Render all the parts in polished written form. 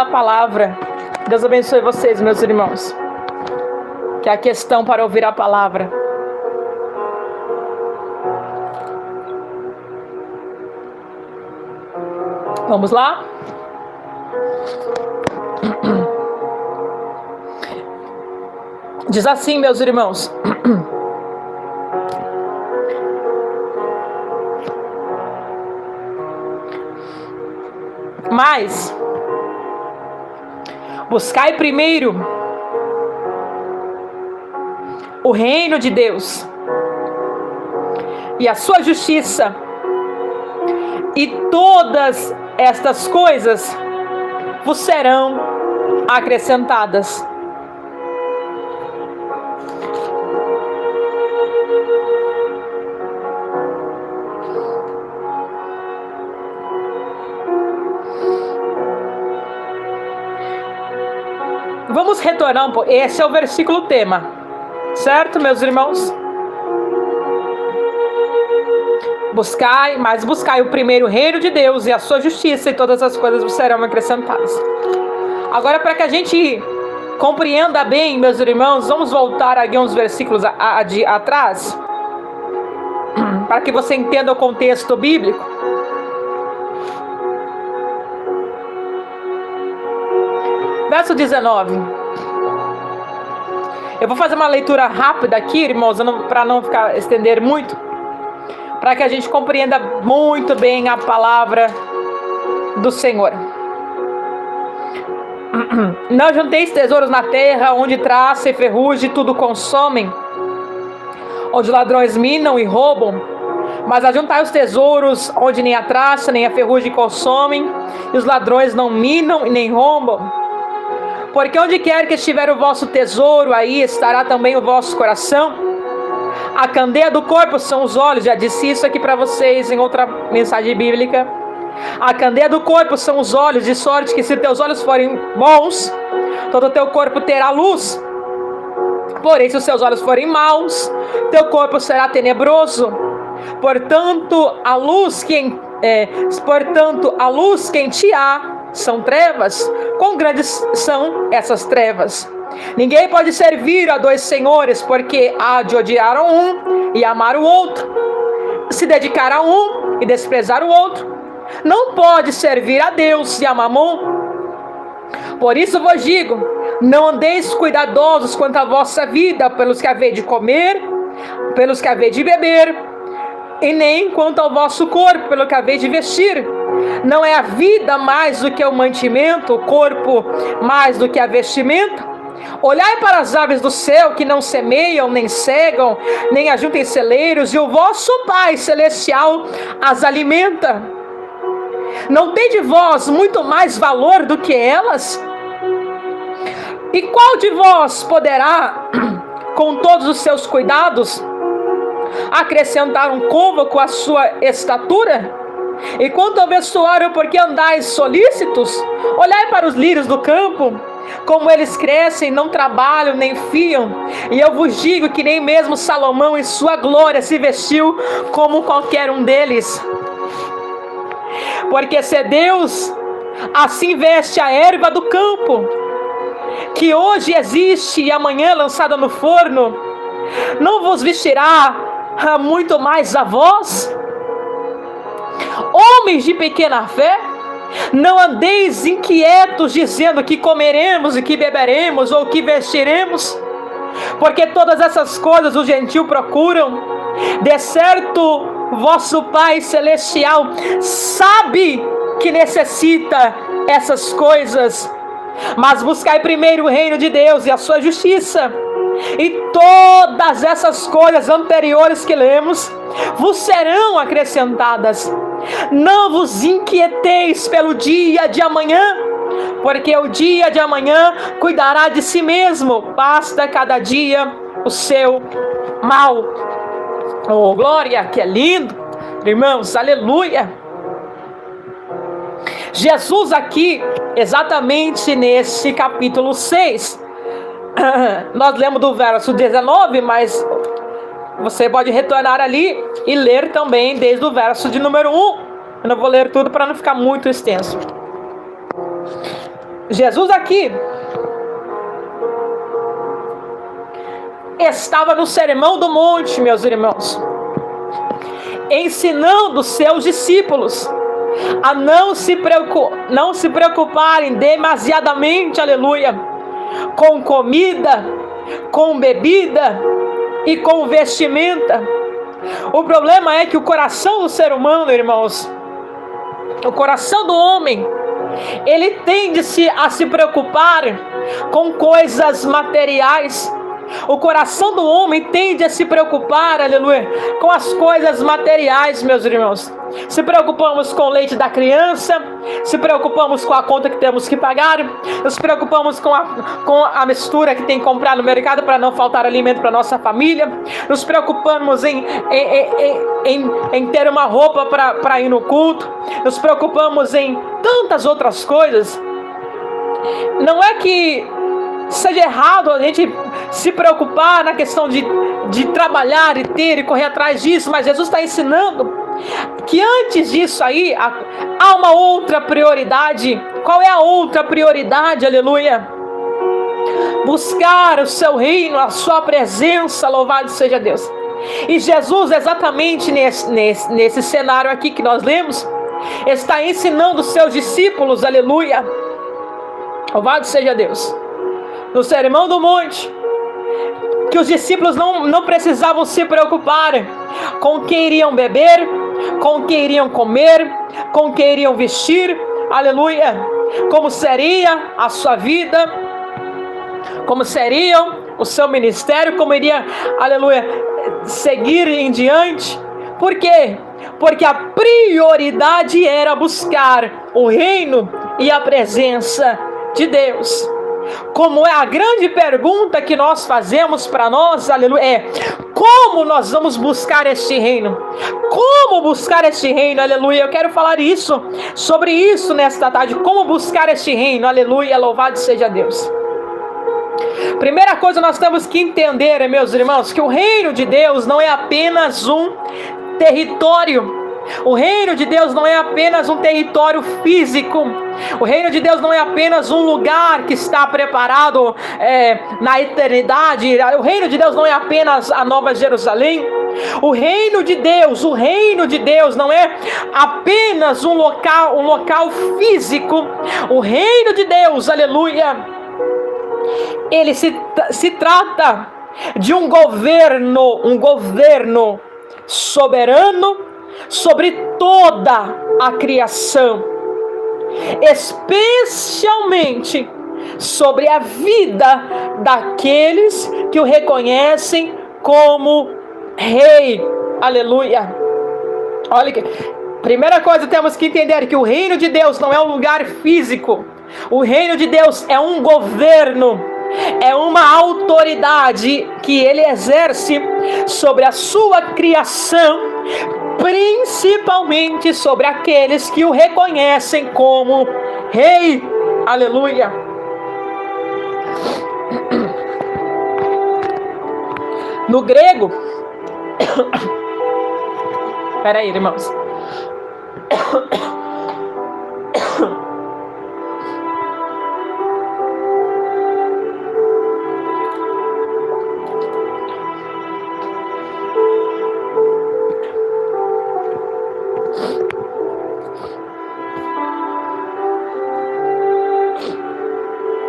da palavra. Deus abençoe vocês, meus irmãos. Que é a questão para ouvir a palavra. Vamos lá? Diz assim, meus irmãos. Mas buscai primeiro o reino de Deus e a sua justiça, e todas estas coisas vos serão acrescentadas. Vamos retornar um pouco. Esse é o versículo tema, certo, meus irmãos? Buscai o primeiro reino de Deus e a sua justiça, e todas as coisas vos serão acrescentadas. Agora, para que a gente compreenda bem, meus irmãos, vamos voltar aqui uns versículos atrás, para que você entenda o contexto bíblico. Verso 19. Eu vou fazer uma leitura rápida aqui, irmãos, para não estender muito, para que a gente compreenda muito bem a palavra do Senhor. Não junteis tesouros na terra, onde traça e ferrugem tudo consomem, onde ladrões minam e roubam, mas ajuntai os tesouros onde nem a traça nem a ferrugem consomem, e os ladrões não minam e nem roubam. Porque onde quer que estiver o vosso tesouro, aí estará também o vosso coração. A candeia do corpo são os olhos. Já disse isso aqui para vocês em outra mensagem bíblica. A candeia do corpo são os olhos, de sorte que se teus olhos forem bons, todo o teu corpo terá luz. Porém, se os seus olhos forem maus, teu corpo será tenebroso. Portanto, a luz que em ti há são trevas. Quão grandes são essas trevas! Ninguém pode servir a dois senhores, porque há de odiar a um e amar o outro, se dedicar a um e desprezar o outro. Não pode servir a Deus e a Mamon. Por isso vos digo, não andeis cuidadosos quanto à vossa vida, pelos que haveis de comer, pelos que haveis de beber, e nem quanto ao vosso corpo, pelo que haveis de vestir. Não é a vida mais do que o mantimento, o corpo mais do que a vestimenta? Olhai para as aves do céu, que não semeiam, nem cegam, nem ajuntem celeiros, e o vosso Pai Celestial as alimenta. Não tem de vós muito mais valor do que elas? E qual de vós poderá, com todos os seus cuidados, acrescentar um côvado à sua estatura? E quanto ao vestuário, porque andais solícitos? Olhai para os lírios do campo, como eles crescem, não trabalham, nem fiam. E eu vos digo que nem mesmo Salomão em sua glória se vestiu como qualquer um deles. Porque se Deus assim veste a erva do campo, que hoje existe e amanhã é lançada no forno, não vos vestirá muito mais a vós? Homens de pequena fé, não andeis inquietos dizendo que comeremos e que beberemos ou que vestiremos, porque todas essas coisas os gentios procuram. De certo, vosso Pai Celestial sabe que necessita essas coisas. Mas buscai primeiro o reino de Deus e a sua justiça, e todas essas coisas anteriores que lemos vos serão acrescentadas. Não vos inquieteis pelo dia de amanhã, porque o dia de amanhã cuidará de si mesmo. Basta cada dia o seu mal. Oh, glória, que é lindo, irmãos, aleluia. Jesus aqui, exatamente nesse capítulo 6, nós lemos do verso 19, mas você pode retornar ali e ler também desde o verso de número 1. Eu não vou ler tudo para não ficar muito extenso. Jesus aqui estava no Sermão do Monte, meus irmãos, ensinando os seus discípulos a não se preocuparem demasiadamente, aleluia, com comida, com bebida e com vestimenta. O problema é que o coração do ser humano, irmãos, o coração do homem, ele tende a se preocupar com coisas materiais. O coração do homem tende a se preocupar, aleluia, com as coisas materiais, meus irmãos. Se preocupamos com o leite da criança, se preocupamos com a conta que temos que pagar, nos preocupamos com a mistura que tem que comprar no mercado para não faltar alimento para nossa família, nos preocupamos em ter uma roupa para ir no culto, nos preocupamos em tantas outras coisas. Não é que seja errado a gente se preocupar na questão de trabalhar e ter e correr atrás disso, mas Jesus está ensinando que antes disso aí há uma outra prioridade. Qual é a outra prioridade? Aleluia! Buscar o seu reino, a sua presença, louvado seja Deus. E Jesus, exatamente nesse cenário aqui que nós lemos, está ensinando os seus discípulos, aleluia, louvado seja Deus, no Sermão do Monte, que os discípulos não precisavam se preocupar com o que iriam beber, com o que iriam comer, com o que iriam vestir, aleluia, como seria a sua vida, como seria o seu ministério, como iria, aleluia, seguir em diante. Por quê? Porque a prioridade era buscar o reino e a presença de Deus. Como é a grande pergunta que nós fazemos para nós, aleluia, é: como nós vamos buscar este reino? Como buscar este reino, aleluia? Eu quero falar sobre isso nesta tarde. Como buscar este reino, aleluia, louvado seja Deus. Primeira coisa, nós temos que entender, meus irmãos, que o reino de Deus não é apenas um território. O reino de Deus não é apenas um território físico. O reino de Deus não é apenas um lugar que está preparado na eternidade. O reino de Deus não é apenas a Nova Jerusalém. O reino de Deus não é apenas um local físico. O reino de Deus, aleluia, ele se trata de um governo soberano sobre toda a criação, especialmente sobre a vida daqueles que o reconhecem como rei. Aleluia. Olha que primeira coisa, temos que entender que o reino de Deus não é um lugar físico. O reino de Deus é um governo, é uma autoridade que ele exerce sobre a sua criação, principalmente sobre aqueles que o reconhecem como rei. Aleluia. No grego, peraí, irmãos.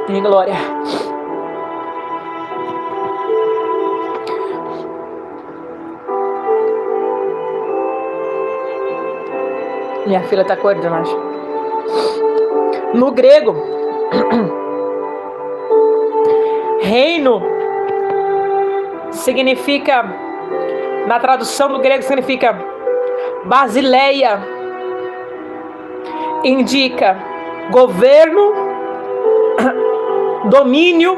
Em glória. Minha filha está acordando, acho. No grego, reino significa, na tradução do grego, significa basileia, indica governo, domínio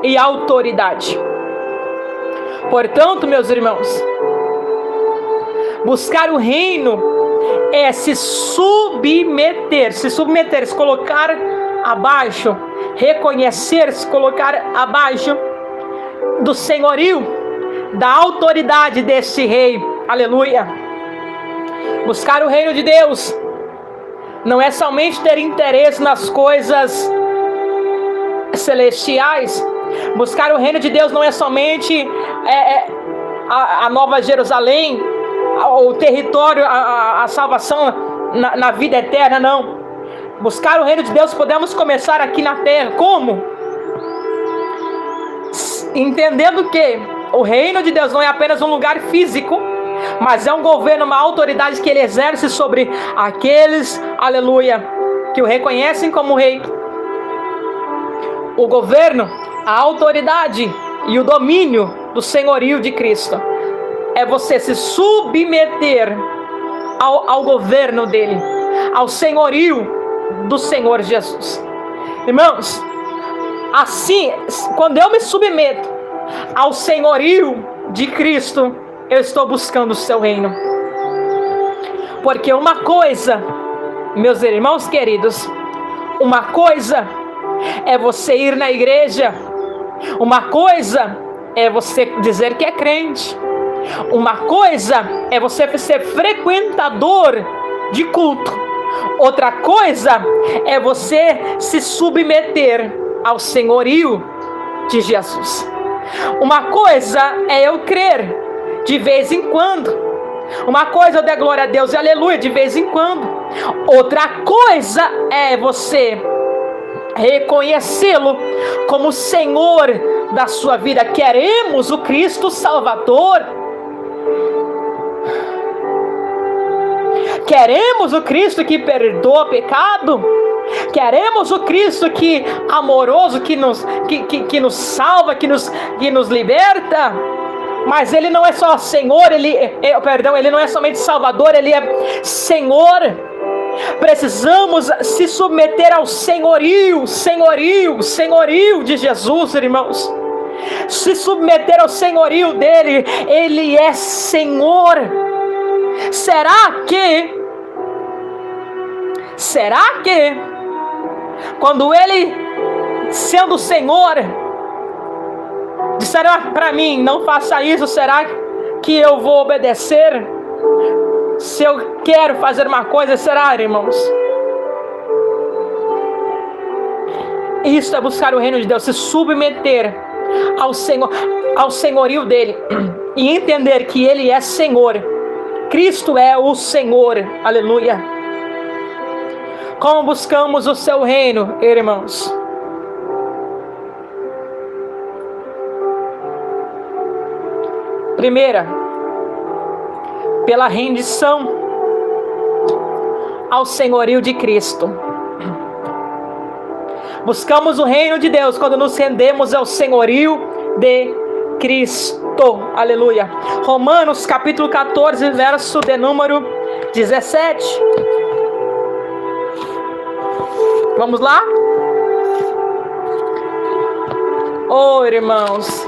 e autoridade. Portanto, meus irmãos, buscar o reino é se submeter, se colocar abaixo, reconhecer, se colocar abaixo do senhorio, da autoridade desse rei. Aleluia. Buscar o reino de Deus não é somente ter interesse nas coisas celestiais. Buscar o reino de Deus não é somente a Nova Jerusalém, o território, a salvação na vida eterna, não. Buscar o reino de Deus podemos começar aqui na terra. Como? Entendendo que o reino de Deus não é apenas um lugar físico, mas é um governo, uma autoridade que ele exerce sobre aqueles, aleluia, que o reconhecem como rei. O governo, a autoridade e o domínio do senhorio de Cristo é você se submeter ao governo dele, ao senhorio do Senhor Jesus. Irmãos, assim, quando eu me submeto ao senhorio de Cristo, eu estou buscando o seu reino. Porque uma coisa, meus irmãos queridos, uma coisa é você ir na igreja, uma coisa é você dizer que é crente, uma coisa é você ser frequentador de culto, outra coisa é você se submeter ao senhorio de Jesus. Uma coisa é eu crer de vez em quando, uma coisa eu der glória a Deus e aleluia de vez em quando, outra coisa é você reconhecê-lo como Senhor da sua vida. Queremos o Cristo Salvador, queremos o Cristo que perdoa pecado, queremos o Cristo que amoroso, que nos salva, que nos liberta. Mas ele não é só Senhor, ele não é somente Salvador, ele é Senhor. Precisamos se submeter ao senhorio de Jesus, irmãos. Se submeter ao senhorio dele, ele é Senhor. Será que quando ele, sendo Senhor, disseram para mim, não faça isso, será que eu vou obedecer? Se eu quero fazer uma coisa, será, irmãos? Isso é buscar o reino de Deus, se submeter ao senhorio dele e entender que ele é Senhor. Cristo é o Senhor, aleluia. Como buscamos o seu reino, irmãos? Primeira, pela rendição ao senhorio de Cristo. Buscamos o reino de Deus quando nos rendemos ao senhorio de Cristo, aleluia. Romanos capítulo 14, verso de número 17. Vamos lá? Oh, irmãos,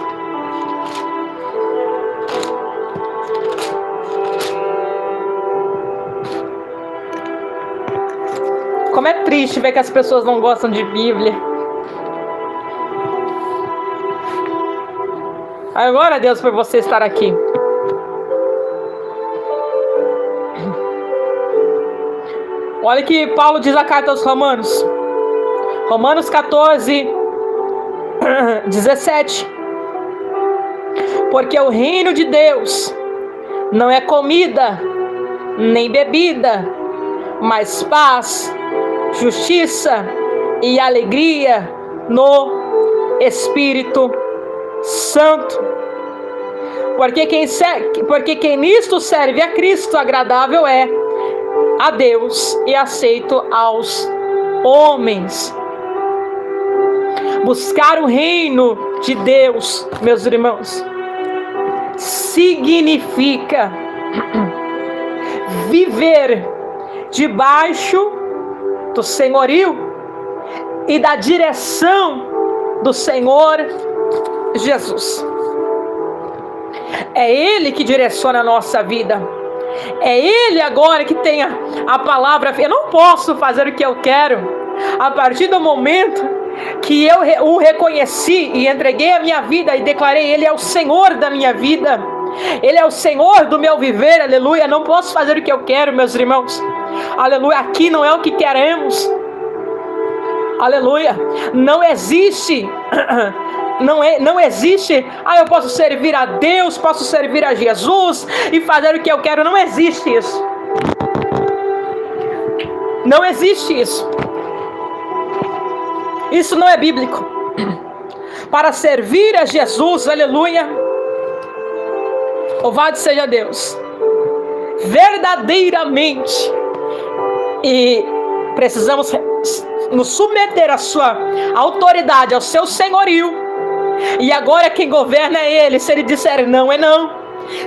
como é triste ver que as pessoas não gostam de Bíblia. Glória a Deus por você estar aqui. Olha que Paulo diz a carta aos Romanos. Romanos 14, 17. Porque o reino de Deus não é comida, nem bebida, mas paz, justiça e alegria no Espírito Santo. Porque quem nisto serve a Cristo, agradável é a Deus e aceito aos homens. Buscar o reino de Deus, meus irmãos, significa viver debaixo do senhorio e da direção do Senhor Jesus. É Ele que direciona a nossa vida. É Ele agora que tem a palavra. Eu não posso fazer o que eu quero. A partir do momento que eu o reconheci e entreguei a minha vida e declarei Ele é o Senhor da minha vida, Ele é o Senhor do meu viver, aleluia. Não posso fazer o que eu quero, meus irmãos. aleluia, aqui não é o que queremos. Aleluia. Não existe, não existe, eu posso servir a Deus, posso servir a Jesus e fazer o que eu quero. Não existe isso. Não existe isso. Isso não é bíblico. Para servir a Jesus, aleluia, louvado seja Deus, verdadeiramente, e precisamos nos submeter à sua autoridade, ao seu senhorio. E agora quem governa é Ele. Se Ele disser não, é não.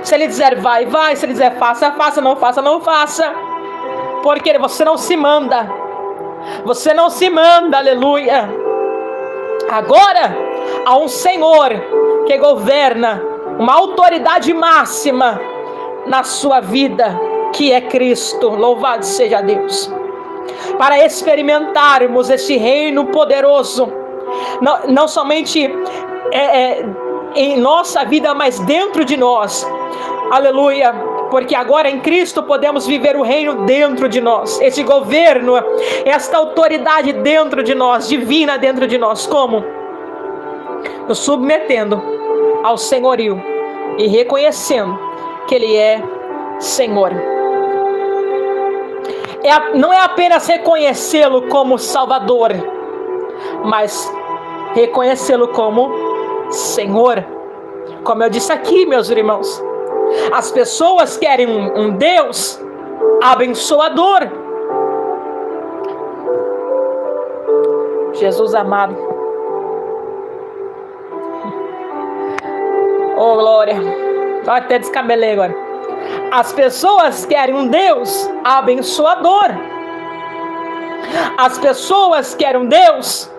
Se Ele dizer vai, vai. Se Ele dizer faça, faça. Não faça, não faça. Porque você não se manda. Você não se manda, aleluia. Agora há um Senhor que governa, uma autoridade máxima na sua vida, que é Cristo. Louvado seja Deus. Para experimentarmos esse reino poderoso, não somente em nossa vida, mas dentro de nós, aleluia, porque agora em Cristo podemos viver o reino dentro de nós, esse governo, esta autoridade dentro de nós, divina dentro de nós. Como? Nos submetendo ao senhorio e reconhecendo que Ele é Senhor. Não é apenas reconhecê-lo como Salvador, mas reconhecê-lo como Senhor. Como eu disse aqui, meus irmãos, as pessoas querem um Deus abençoador. Jesus amado. Oh, glória. Vai até descabelei agora. As pessoas querem um Deus abençoador. As pessoas querem um Deus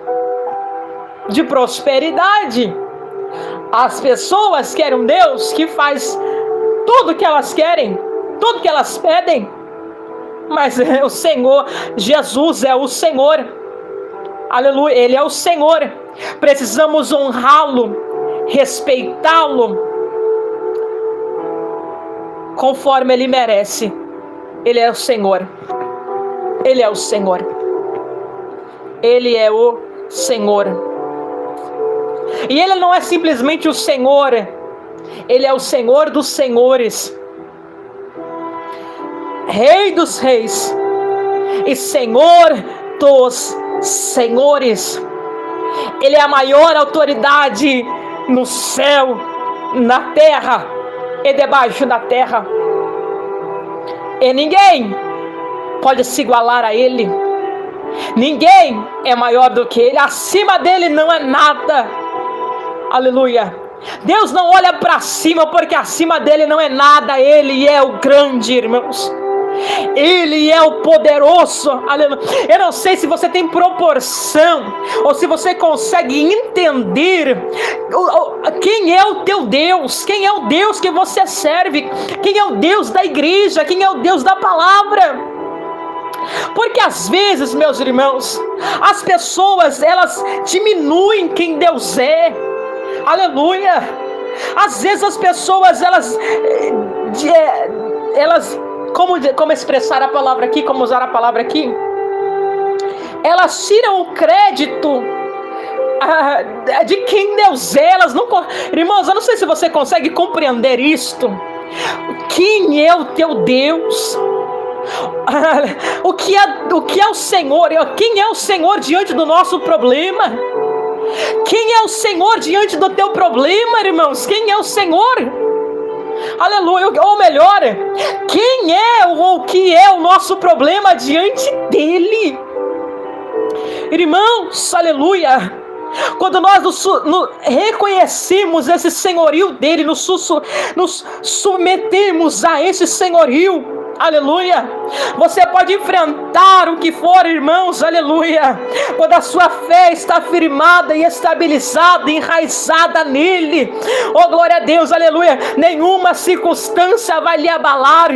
de prosperidade. As pessoas querem um Deus que faz tudo o que elas querem, tudo que elas pedem. Mas o Senhor, Jesus é o Senhor. Aleluia, Ele é o Senhor. Precisamos honrá-lo, respeitá-lo conforme Ele merece. Ele é o Senhor. Ele é o Senhor. Ele é o Senhor. E Ele não é simplesmente o Senhor. Ele é o Senhor dos senhores, Rei dos reis e Senhor dos senhores. Ele é a maior autoridade no céu, na terra e debaixo da terra. E ninguém pode se igualar a Ele. Ninguém é maior do que Ele. Acima dele não é nada. Aleluia. Deus não olha para cima, porque acima dele não é nada. Ele é o grande, irmãos. Ele é o poderoso. Aleluia. Eu não sei se você tem proporção, ou se você consegue entender quem é o teu Deus, quem é o Deus que você serve, quem é o Deus da igreja, quem é o Deus da palavra. Porque às vezes, meus irmãos, as pessoas, elas diminuem quem Deus é. Aleluia. Às vezes as pessoas, elas como expressar a palavra aqui, como usar a palavra aqui? Elas tiram o crédito de quem Deus é. Elas não, irmãos, eu não sei se você consegue compreender isto. Quem é o teu Deus? O que é o Senhor? Quem é o Senhor diante do nosso problema? Quem é o Senhor diante do teu problema, irmãos? Quem é o Senhor? Aleluia. Ou melhor, quem é ou o que é o nosso problema diante dele? Irmãos, aleluia. Quando nós reconhecemos esse senhorio dele, nos submetemos a esse senhorio, aleluia, você pode enfrentar o que for, irmãos, aleluia, quando a sua fé está firmada e estabilizada, enraizada nele. Oh, glória a Deus, aleluia. Nenhuma circunstância vai lhe abalar,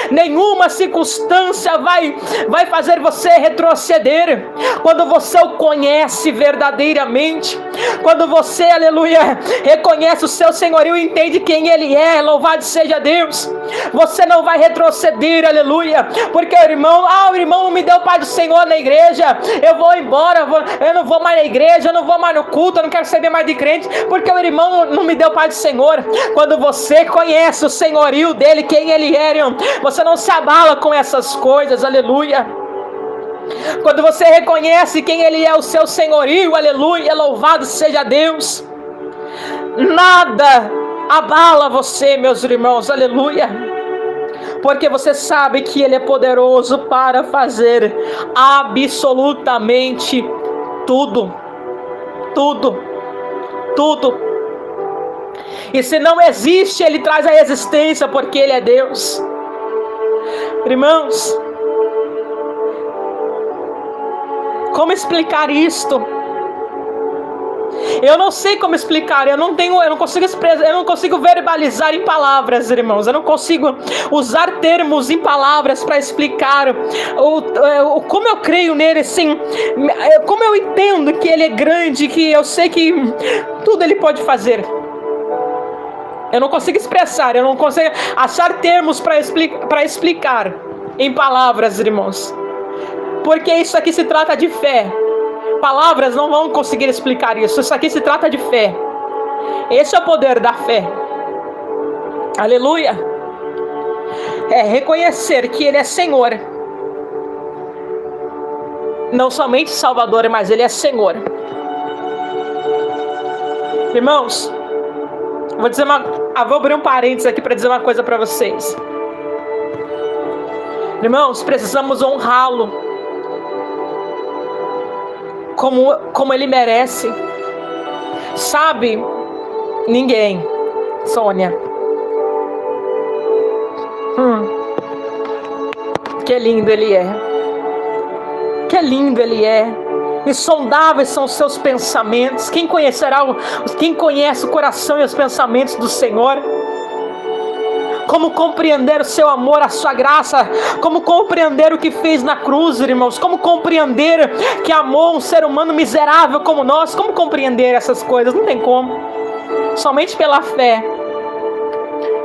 nenhuma circunstância vai fazer você retroceder. Quando você o conhece verdadeiramente, Quando você, aleluia, reconhece o seu senhorio e entende quem Ele é, louvado seja Deus, você não vai retroceder, aleluia, porque o irmão não me deu paz do Senhor na igreja, eu vou embora, eu não vou mais na igreja, eu não vou mais no culto, eu não quero saber mais de crente, porque o irmão não me deu paz do Senhor. Quando você conhece o senhorio dele, quem Ele é, você não se abala com essas coisas, aleluia. Quando você reconhece quem Ele é, o seu senhorio, aleluia, louvado seja Deus, nada abala você, meus irmãos, aleluia, porque você sabe que Ele é poderoso para fazer absolutamente tudo, tudo, tudo. E se não existe, Ele traz a existência, porque Ele é Deus. Irmãos, como explicar isto? Eu não sei como explicar, eu não consigo expressar, eu não consigo verbalizar em palavras, irmãos. Eu não consigo usar termos em palavras para explicar como eu creio nele, assim, como eu entendo que Ele é grande, que eu sei que tudo Ele pode fazer. Eu não consigo expressar, eu não consigo achar termos para explicar em palavras, irmãos. Porque isso aqui se trata de fé. Palavras não vão conseguir explicar isso. Isso aqui se trata de fé. Esse é o poder da fé. Aleluia. É reconhecer que Ele é Senhor. Não somente Salvador, mas Ele é Senhor. Irmãos, vou abrir um parênteses aqui para dizer uma coisa para vocês. Irmãos, precisamos honrá-lo como Ele merece. Sabe, ninguém, Sônia, que lindo Ele é, que lindo Ele é. Insondáveis são os seus pensamentos. Quem conhece o coração e os pensamentos do Senhor? Como compreender o seu amor, a sua graça? Como compreender o que fez na cruz, irmãos? Como compreender que amou um ser humano miserável como nós? Como compreender essas coisas? Não tem como. Somente pela fé.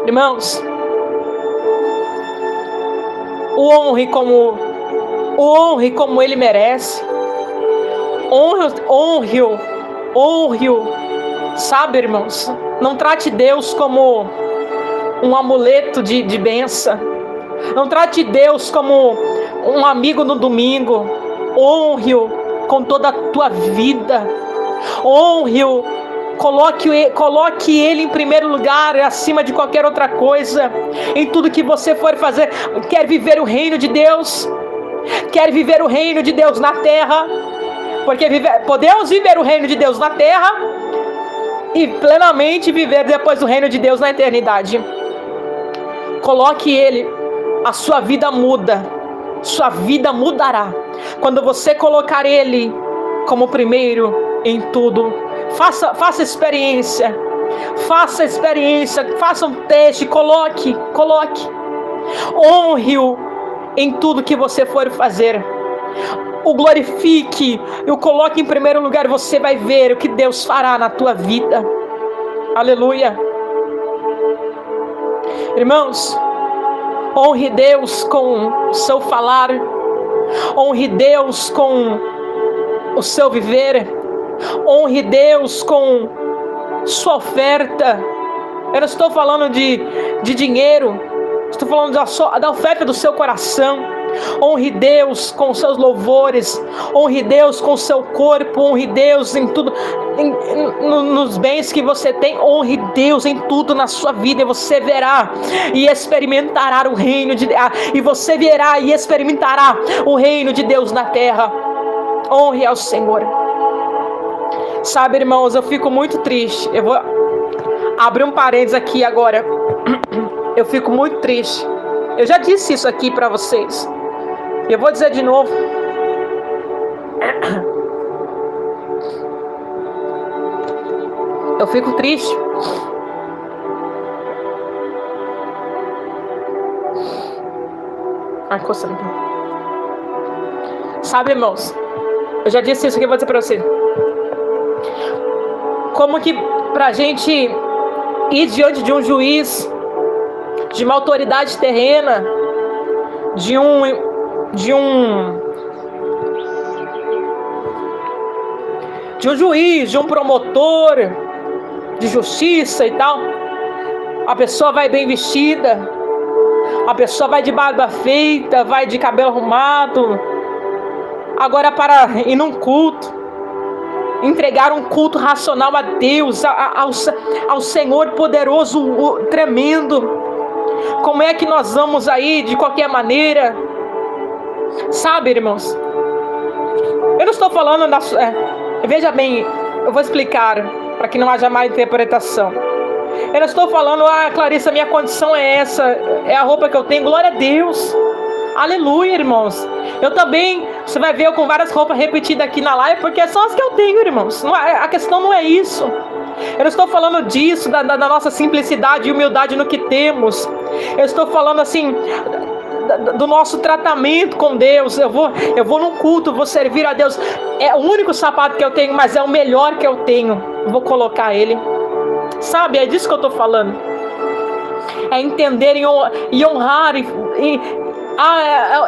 Irmãos, o honre como Ele merece. Honre-o. Sabe, irmãos? Não trate Deus como um amuleto de bênção. Não trate Deus como um amigo no domingo. Honre-o com toda a tua vida. Honre-o. Coloque Ele em primeiro lugar, acima de qualquer outra coisa. Em tudo que você for fazer. Quer viver o reino de Deus? Quer viver o reino de Deus na terra? Porque podemos viver o reino de Deus na terra e plenamente viver depois o reino de Deus na eternidade. Coloque Ele, a sua vida muda, sua vida mudará. Quando você colocar Ele como primeiro em tudo, faça experiência, faça um teste, coloque. Honre-o em tudo que você for fazer. O glorifique, o coloque em primeiro lugar, você vai ver o que Deus fará na tua vida. Aleluia. Irmãos, honre Deus com o seu falar, honre Deus com o seu viver, honre Deus com sua oferta. Eu não estou falando de dinheiro, estou falando da oferta do seu coração. Honre Deus com seus louvores, honre Deus com seu corpo, honre Deus em tudo, nos bens que você tem, honre Deus em tudo na sua vida, e você verá e experimentará o reino de Deus, e você verá e experimentará o reino de Deus na terra. Honre ao Senhor. Sabe, irmãos, eu fico muito triste. Eu vou abrir um parênteses aqui agora. Eu fico muito triste. Eu já disse isso aqui para vocês. Eu vou dizer de novo. Eu fico triste. Ai, coçando. Sabe, irmãos, eu já disse isso aqui, eu vou dizer para você. Como que pra gente ir diante de um juiz, de uma autoridade terrena, de um juiz, de um promotor de justiça e tal, a pessoa vai bem vestida, a pessoa vai de barba feita, vai de cabelo arrumado. Agora, para ir num culto, entregar um culto racional a Deus, ao Senhor poderoso, tremendo, como é que nós vamos aí de qualquer maneira? Sabe, irmãos, eu não estou falando veja bem, eu vou explicar para que não haja má interpretação. Eu não estou falando, Clarissa, minha condição é essa, é a roupa que eu tenho, glória a Deus, aleluia, irmãos. Eu também, você vai ver eu com várias roupas repetidas aqui na live, porque são as que eu tenho, irmãos. A questão não é isso. Eu não estou falando disso, da nossa simplicidade e humildade no que temos. Eu estou falando assim, do nosso tratamento com Deus. Eu vou num culto, vou servir a Deus. É o único sapato que eu tenho, mas é o melhor que eu tenho. Vou colocar ele. Sabe, é disso que eu estou falando. É entender e honrar.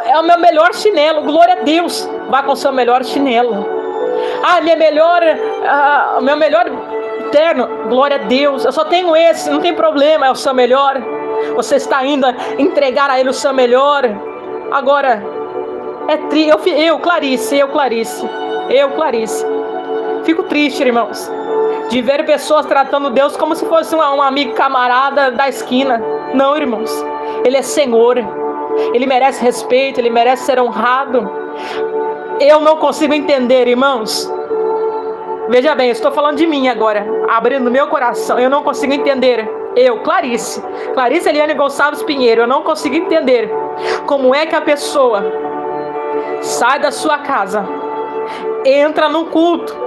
É o meu melhor chinelo. Glória a Deus. Vá com o seu melhor chinelo. O meu melhor terno. Glória a Deus. Eu só tenho esse, não tem problema. É o seu melhor. Você está indo entregar a Ele o seu melhor. Agora, Clarice. Fico triste, irmãos, de ver pessoas tratando Deus como se fosse um amigo camarada da esquina. Não, irmãos. Ele é Senhor. Ele merece respeito. Ele merece ser honrado. Eu não consigo entender, irmãos. Veja bem, eu estou falando de mim agora, abrindo meu coração. Eu não consigo entender. Clarice Eliane Gonçalves Pinheiro, eu não consigo entender como é que a pessoa sai da sua casa, entra num culto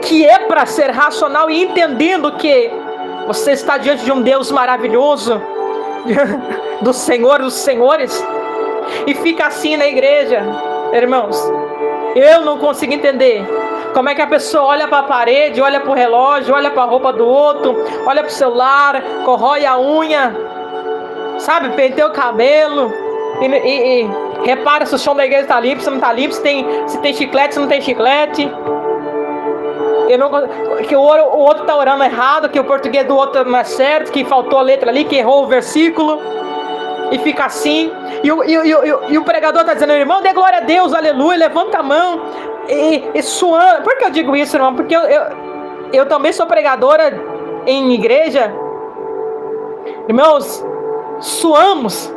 que é para ser racional e entendendo que você está diante de um Deus maravilhoso, do Senhor dos Senhores, e fica assim na igreja. Irmãos, eu não consigo entender como é que a pessoa olha para a parede, olha para o relógio, olha para a roupa do outro, olha para o celular, corrói a unha, sabe, penteia o cabelo e repara se o chão da igreja está limpo, se não está limpo, se tem chiclete, se não tem chiclete. Que o outro está orando errado, que o português do outro não é certo, que faltou a letra ali, que errou o versículo, e fica assim. E o pregador está dizendo: irmão, dê glória a Deus, aleluia, levanta a mão. E suando. Por que eu digo isso, irmão? Porque eu também sou pregadora em igreja. Irmãos, suamos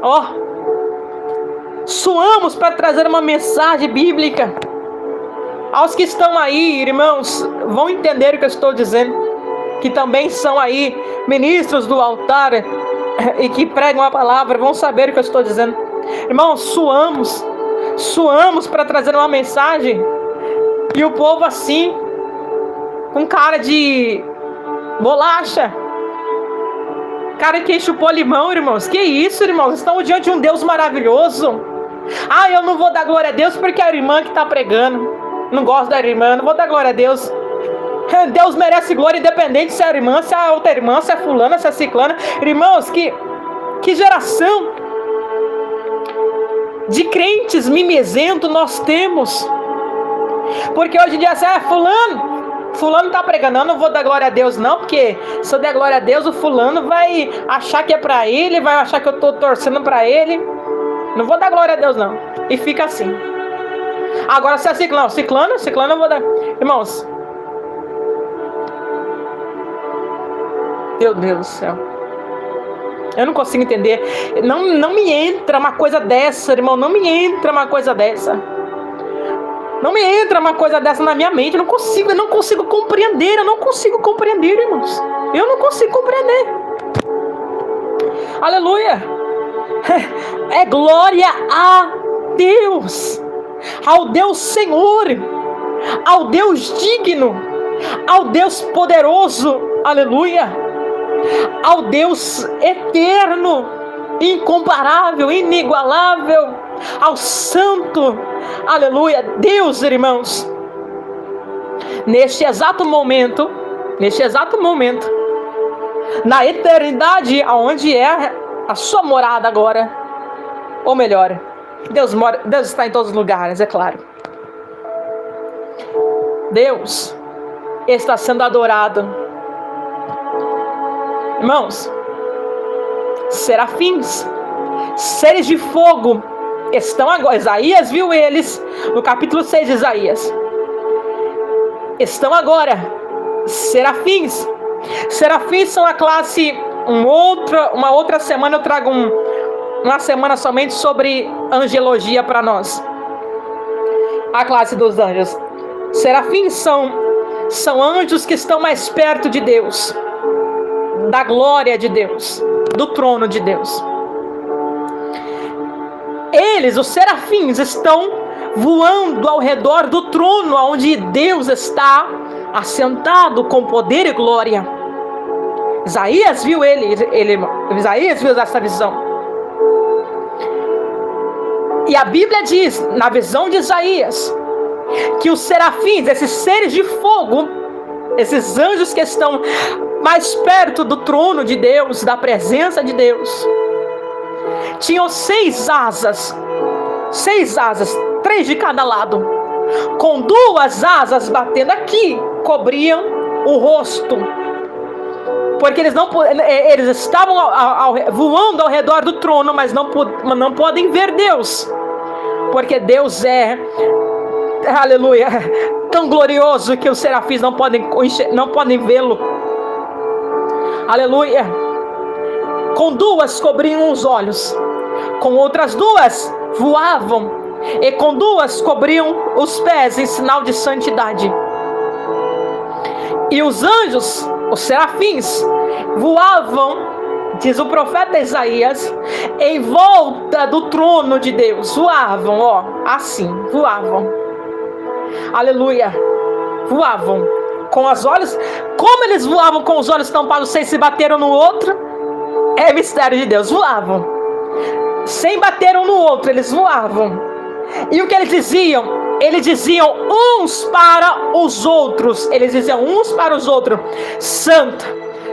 para trazer uma mensagem bíblica. Aos que estão aí, irmãos, vão entender o que eu estou dizendo, que também são aí ministros do altar e que pregam a palavra, vão saber o que eu estou dizendo. Irmãos, suamos para trazer uma mensagem. E o povo assim, com cara de bolacha, cara que chupou limão, irmãos. Que isso, irmãos? Estamos diante de um Deus maravilhoso. Eu não vou dar glória a Deus porque é a irmã que está pregando. Não gosto da irmã, não vou dar glória a Deus. Deus merece glória independente se é a irmã, se é a outra irmã, se é fulana, se é ciclana. Irmãos, que geração de crentes mimizento nós temos. Porque hoje em dia, fulano está pregando, não vou dar glória a Deus não, porque se eu der glória a Deus, o fulano vai achar que é para ele, vai achar que eu estou torcendo para ele. Não vou dar glória a Deus não. E fica assim. Agora se é ciclano eu vou dar. Irmãos, meu Deus do céu, eu não consigo entender. Não me entra uma coisa dessa, irmão. Não me entra uma coisa dessa. Não me entra uma coisa dessa na minha mente. Eu não consigo compreender. Eu não consigo compreender, irmãos. Eu não consigo compreender. Aleluia. É glória a Deus. Ao Deus Senhor. Ao Deus digno. Ao Deus poderoso. Aleluia. Ao Deus eterno, incomparável, inigualável, ao santo, aleluia, Deus, irmãos. neste exato momento, na eternidade, aonde é a sua morada agora, ou melhor, Deus está em todos os lugares, é claro. Deus está sendo adorado. Irmãos, serafins, seres de fogo, estão agora, Isaías viu eles, no capítulo 6 de Isaías, estão agora, serafins. Serafins são a classe, uma outra semana eu trago uma semana somente sobre angelologia para nós, a classe dos anjos. Serafins são anjos que estão mais perto de Deus, da glória de Deus, do trono de Deus. Eles, os serafins, estão voando ao redor do trono onde Deus está assentado com poder e glória. Isaías viu Isaías viu essa visão. E a Bíblia diz, na visão de Isaías, que os serafins, esses seres de fogo, esses anjos que estão mais perto do trono de Deus, da presença de Deus, tinham 6 asas, 3 de cada lado, com 2 asas batendo aqui, cobriam o rosto, porque eles estavam voando ao redor do trono, mas não podem ver Deus, porque Deus é, aleluia, tão glorioso que os serafins não podem vê-lo, aleluia. Com 2 cobriam os olhos, com outras 2 voavam, e com 2 cobriam os pés em sinal de santidade. E os anjos, os serafins, voavam, diz o profeta Isaías, em volta do trono de Deus. Voavam, assim, voavam. Aleluia. Voavam com os olhos. Como eles voavam com os olhos tampados, sem se bater um no outro? É mistério de Deus. Voavam. Sem bater um no outro, eles voavam. E o que eles diziam? Eles diziam uns para os outros. Eles diziam uns para os outros: Santo,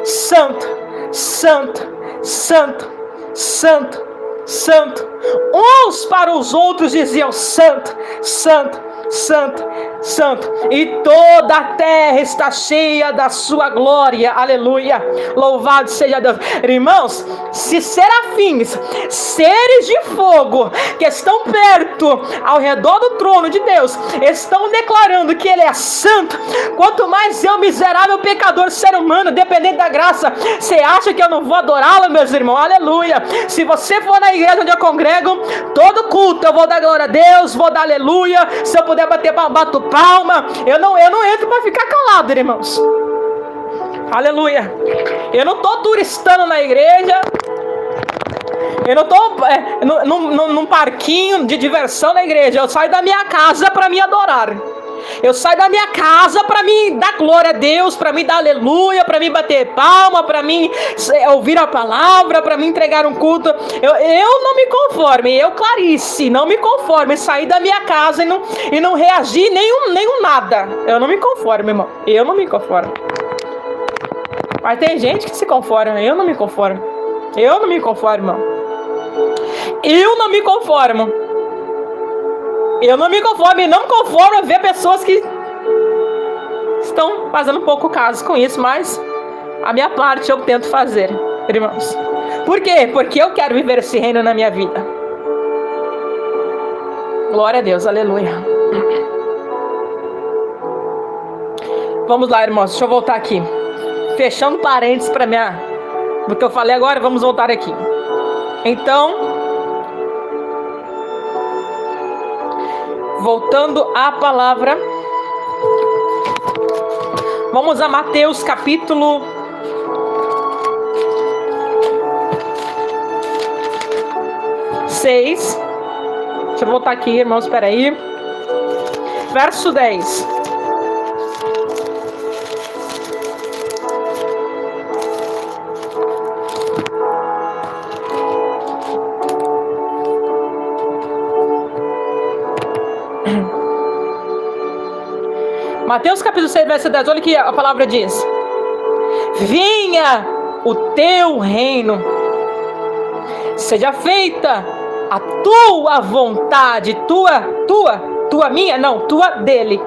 Santo, Santo, Santo, Santo, Santo. Uns para os outros diziam: Santo, Santo, Santo, Santo. E toda a terra está cheia da sua glória. Aleluia. Louvado seja Deus. Irmãos, se serafins, seres de fogo, que estão perto, ao redor do trono de Deus, estão declarando que Ele é santo, quanto mais eu, miserável pecador, ser humano, dependente da graça, você acha que eu não vou adorá-lo, meus irmãos? Aleluia. Se você for na igreja onde eu congrego, todo culto eu vou dar glória a Deus, vou dar aleluia. Se eu puder bater palma, bato palma. Eu não entro para ficar calado, irmãos. Aleluia. Eu não estou turistando na igreja. Eu não estou num parquinho de diversão na igreja. Eu saio da minha casa para me adorar. Eu saio da minha casa para me dar glória a Deus, para me dar aleluia, para me bater palma, para mim ouvir a palavra, para me entregar um culto. Eu não me conforme, eu, Clarice, não me conforme em sair da minha casa e não reagir nenhum nada. Eu não me conformo, irmão. Eu não me conformo. Mas tem gente que se conforma. Eu não me conformo. Eu não me conformo, irmão. Eu não me conformo. Eu não me conformo e não me conformo a ver pessoas que estão fazendo pouco caso com isso, mas a minha parte eu tento fazer, irmãos. Por quê? Porque eu quero viver esse reino na minha vida. Glória a Deus, aleluia. Vamos lá, irmãos, deixa eu voltar aqui. Fechando parênteses para do que eu falei agora, vamos voltar aqui. Então, voltando à palavra, vamos a Mateus capítulo 6. Deixa eu voltar aqui, irmãos, espera aí. Verso 10. Mateus capítulo 6, verso 10, olha o que a palavra diz. Venha o teu reino, seja feita a tua vontade, tua minha, não, tua dele,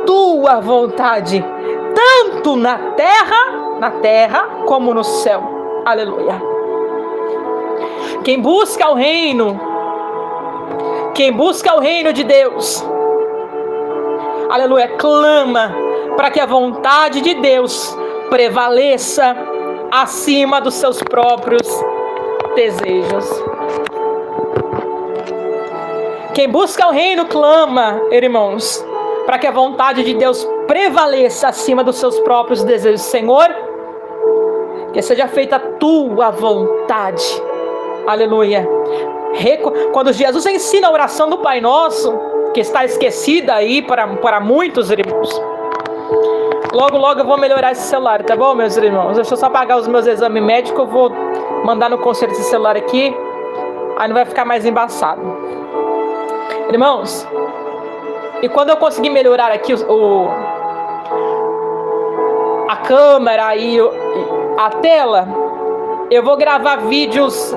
tua vontade, tanto na terra como no céu. Aleluia. Quem busca o reino de Deus, aleluia, clama para que a vontade de Deus prevaleça acima dos seus próprios desejos. Quem busca o reino clama, irmãos, para que a vontade de Deus prevaleça acima dos seus próprios desejos. Senhor, que seja feita a tua vontade. Aleluia. Quando Jesus ensina a oração do Pai Nosso, que está esquecida aí para muitos irmãos, logo eu vou melhorar esse celular, tá bom, meus irmãos? Deixa eu só pagar os meus exames médicos, eu vou mandar no conserto esse celular aqui, aí não vai ficar mais embaçado. Irmãos, e quando eu conseguir melhorar aqui a câmera e a tela, eu vou gravar vídeos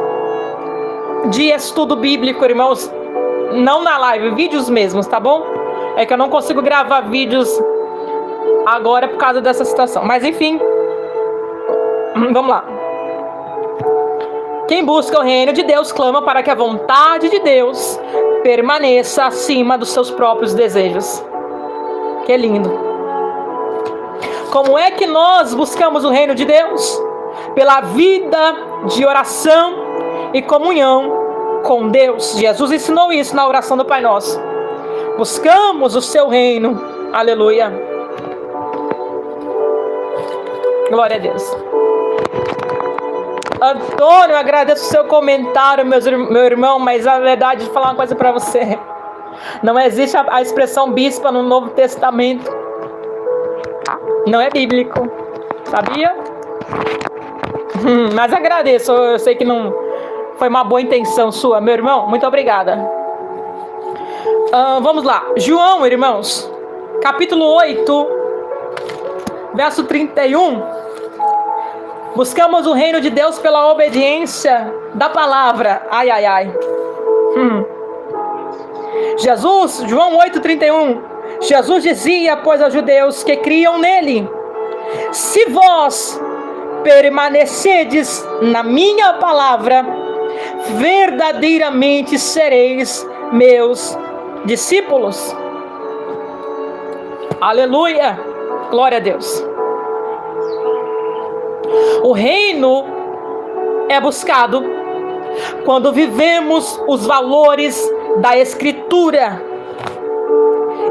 de estudo bíblico, irmãos, não na live, vídeos mesmos, tá bom? É que eu não consigo gravar vídeos agora por causa dessa situação, mas enfim, vamos lá. Quem busca o reino de Deus clama para que a vontade de Deus permaneça acima dos seus próprios desejos. Que lindo. Como é que nós buscamos o reino de Deus? Pela vida de oração e comunhão com Deus. Jesus ensinou isso na oração do Pai Nosso. Buscamos o seu reino. Aleluia. Glória a Deus. Antônio, agradeço o seu comentário, meu irmão, mas a verdade de falar uma coisa para você. Não existe a expressão bispa no Novo Testamento. Não é bíblico. Sabia? Mas agradeço. Eu sei que não foi uma boa intenção sua, meu irmão. Muito obrigada. Vamos lá. João, irmãos. Capítulo 8, verso 31. Buscamos o reino de Deus pela obediência da palavra. Ai, ai, ai. Jesus, João 8,31. Jesus dizia, pois, aos judeus que criam nele: se vós permanecerdes na minha palavra, verdadeiramente sereis meus discípulos. Aleluia. Glória a Deus. O reino é buscado quando vivemos os valores da Escritura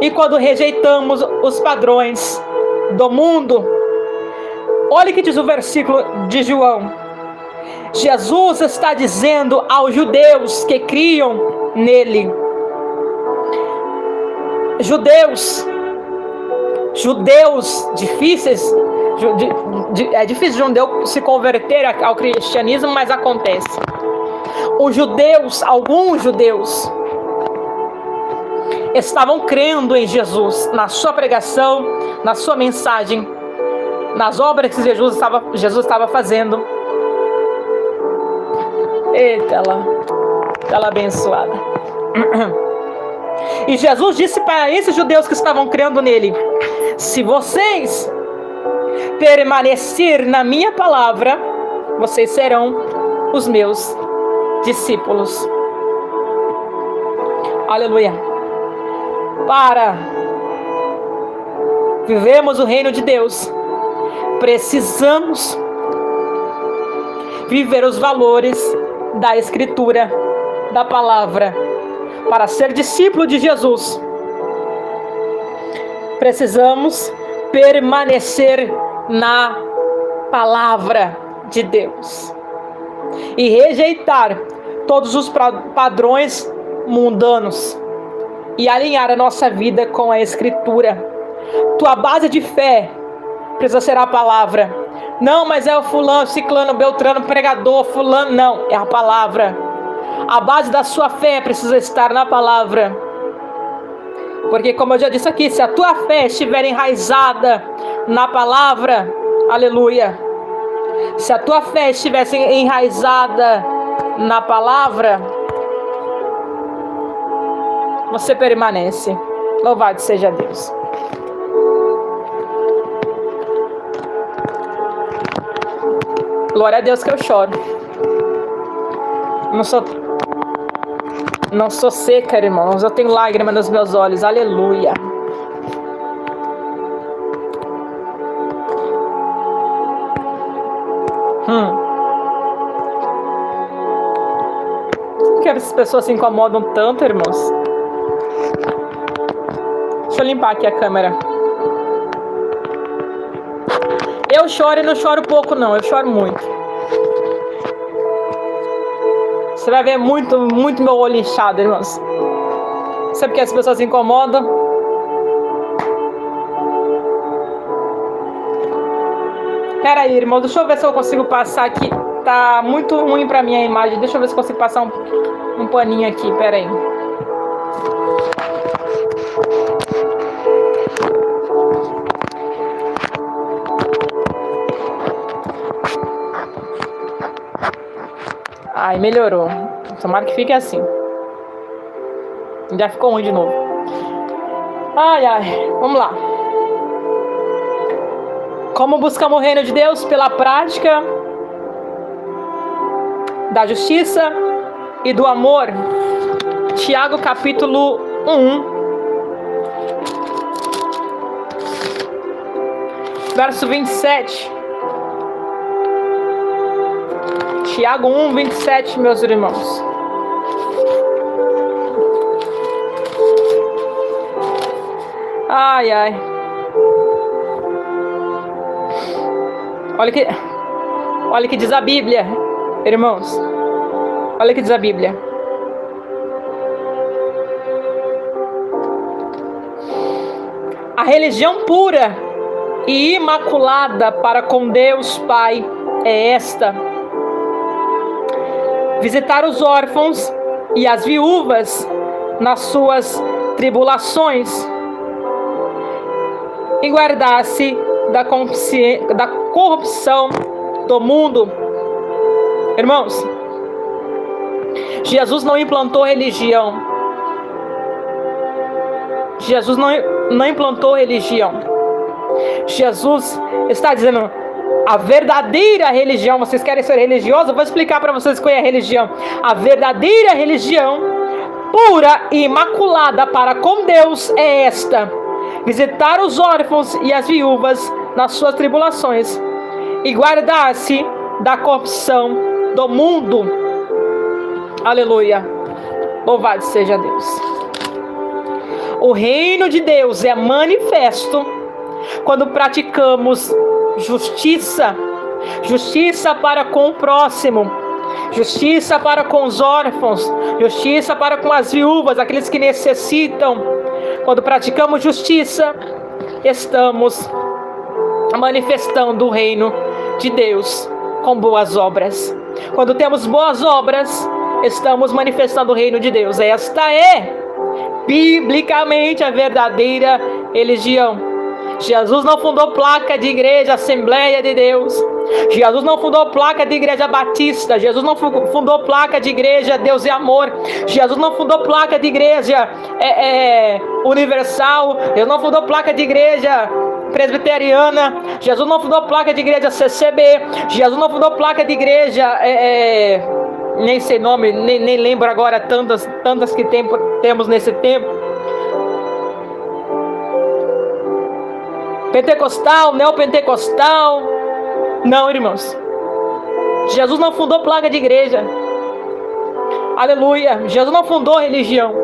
e quando rejeitamos os padrões do mundo. Olha o que diz o versículo de João. Jesus está dizendo aos judeus que criam nele. Judeus difíceis. É difícil o judeu se converter ao cristianismo, mas acontece. Alguns judeus, estavam crendo em Jesus, na sua pregação, na sua mensagem, nas obras que Jesus estava fazendo. Eita, ela abençoada. E Jesus disse para esses judeus que estavam crendo nele: se vocês permanecer na minha palavra, vocês serão os meus discípulos. Aleluia. Para vivermos o reino de Deus, precisamos viver os valores da Escritura, da palavra. Para ser discípulo de Jesus, precisamos permanecer na palavra de Deus e rejeitar todos os padrões mundanos e alinhar a nossa vida com a Escritura. Tua base de fé precisa ser a palavra. Não, mas é o fulano, ciclano, beltrano, pregador, fulano. Não, é a palavra. A base da sua fé precisa estar na palavra. Porque, como eu já disse aqui, se a tua fé estiver enraizada na palavra, aleluia. Se a tua fé estivesse enraizada na palavra, você permanece. Louvado seja Deus. Glória a Deus que eu choro. Não sou seca, irmãos. Eu tenho lágrima nos meus olhos. Aleluia. Por que essas pessoas se incomodam tanto, irmãos? Deixa eu limpar aqui a câmera. Eu choro e não choro pouco, não. Eu choro muito. Você vai ver muito meu olho inchado, irmãos. Sabe por que as pessoas se incomodam? Pera aí, irmão. Deixa eu ver se eu consigo passar aqui. Tá muito ruim pra mim a imagem. Deixa eu ver se eu consigo passar um paninho aqui. Pera aí. Ai, melhorou. Tomara que fique assim. Já ficou ruim de novo. Ai. Vamos lá. Como buscamos o reino de Deus? Pela prática da justiça e do amor. Tiago capítulo 1, verso 27. Tiago 1, 27, meus irmãos. Ai. Olha o que diz a Bíblia, irmãos. Olha o que diz a Bíblia. A religião pura e imaculada para com Deus Pai é esta: visitar os órfãos e as viúvas nas suas tribulações e guardar-se da corrupção do mundo. Irmãos, Jesus não implantou religião. Jesus não implantou religião. Jesus está dizendo: a verdadeira religião. Vocês querem ser religiosos? Eu vou explicar para vocês qual é a religião. A verdadeira religião, pura e imaculada para com Deus, é esta: visitar os órfãos e as viúvas nas suas tribulações e guardar-se da corrupção do mundo. Aleluia. Louvado seja Deus. O reino de Deus é manifesto quando praticamos justiça. Justiça para com o próximo. Justiça para com os órfãos. Justiça para com as viúvas, aqueles que necessitam. Quando praticamos justiça, estamos manifestando o reino de Deus com boas obras. Quando temos boas obras, estamos manifestando o reino de Deus. Esta é, biblicamente, a verdadeira religião. Jesus não fundou placa de igreja Assembleia de Deus. Jesus não fundou placa de igreja Batista. Jesus não fundou placa de igreja Deus e Amor. Jesus não fundou placa de igreja Universal. Jesus não fundou placa de igreja Presbiteriana. Jesus não fundou placa de igreja CCB. Jesus não fundou placa de igreja nem sei nome, nem lembro agora tantas que temos nesse tempo. Pentecostal, neopentecostal. Não, irmãos. Jesus não fundou placa de igreja. Aleluia. Jesus não fundou religião.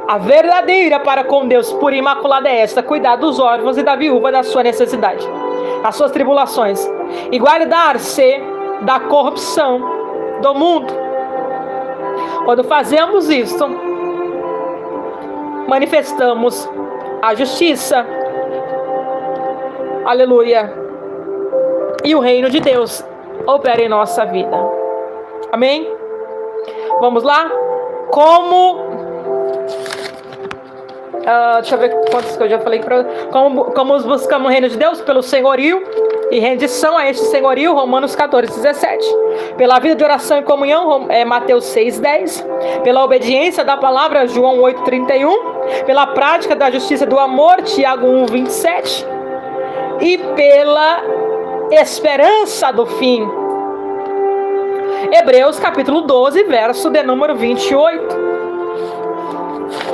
A verdadeira para com Deus, pura e imaculada, é esta: cuidar dos órfãos e da viúva da sua necessidade, das suas tribulações, e guardar-se da corrupção do mundo. Quando fazemos isso, manifestamos a justiça. Aleluia. E o reino de Deus opera em nossa vida. Amém? Vamos lá? Deixa eu ver quantos que eu já falei. Como buscamos o reino de Deus? Pelo senhorio e rendição a este senhorio, Romanos 14:17. Pela vida de oração e comunhão, Mateus 6:10. Pela obediência da palavra, João 8:31. Pela prática da justiça do amor, Tiago 1:27. E pela esperança do fim, Hebreus capítulo 12, verso de número 28.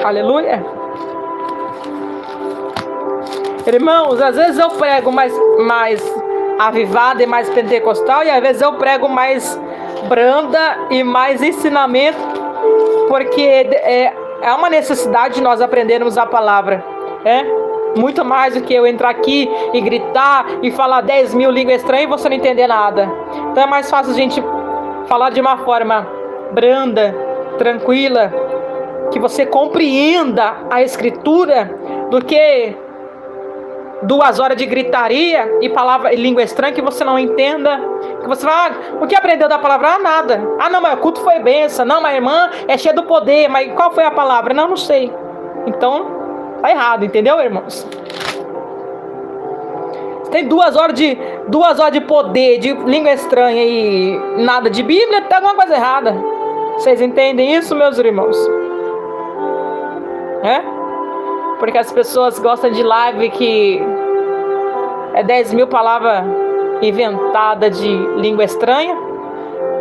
Aleluia. Irmãos, às vezes eu prego mais avivada e mais pentecostal, e às vezes eu prego mais branda e mais ensinamento, porque é uma necessidade de nós aprendermos a palavra, muito mais do que eu entrar aqui e gritar e falar 10 mil línguas estranhas e você não entender nada. Então é mais fácil a gente falar de uma forma branda, tranquila, que você compreenda a escritura, do que 2 horas de gritaria e palavra e língua estranha que você não entenda, que você fala, o que aprendeu da palavra? Nada. Não, mas o culto foi benção. Não, mas a irmã é cheia do poder. Mas qual foi a palavra? Não sei. Então, tá errado, entendeu, irmãos? Tem 2 horas de poder, de língua estranha e nada de Bíblia, tá alguma coisa errada. Vocês entendem isso, meus irmãos? Porque as pessoas gostam de live que é 10 mil palavras inventadas de língua estranha,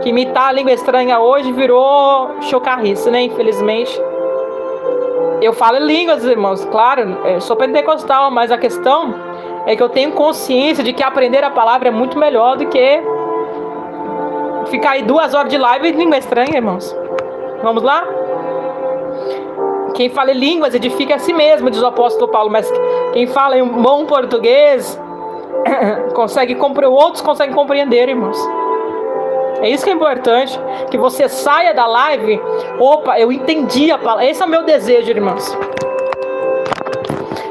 que imitar a língua estranha hoje virou chocarrice, né? Infelizmente. Eu falo línguas, irmãos, claro, eu sou pentecostal, mas a questão é que eu tenho consciência de que aprender a palavra é muito melhor do que ficar aí 2 horas de live em língua estranha, irmãos. Vamos lá? Quem fala em línguas edifica a si mesmo, diz o apóstolo Paulo, mas quem fala em um bom português outros conseguem compreender, irmãos. É isso que é importante, que você saia da live, opa, eu entendi a palavra. Esse é o meu desejo, irmãos.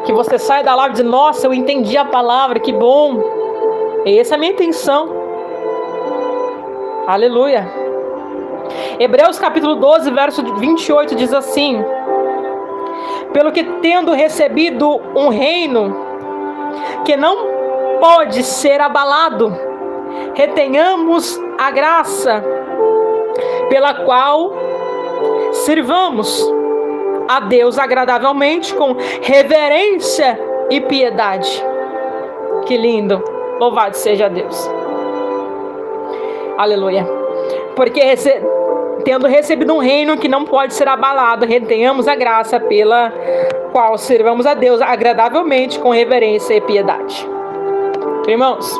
Que você saia da live e diz, nossa, eu entendi a palavra, que bom. Essa é a minha intenção. Aleluia. Hebreus capítulo 12, verso 28 diz assim: pelo que tendo recebido um reino que não pode ser abalado, retenhamos a graça pela qual sirvamos a Deus agradavelmente com reverência e piedade. Que lindo! Louvado seja Deus. Aleluia. Porque tendo recebido um reino que não pode ser abalado, retenhamos a graça pela qual servamos a Deus agradavelmente com reverência e piedade. Irmãos,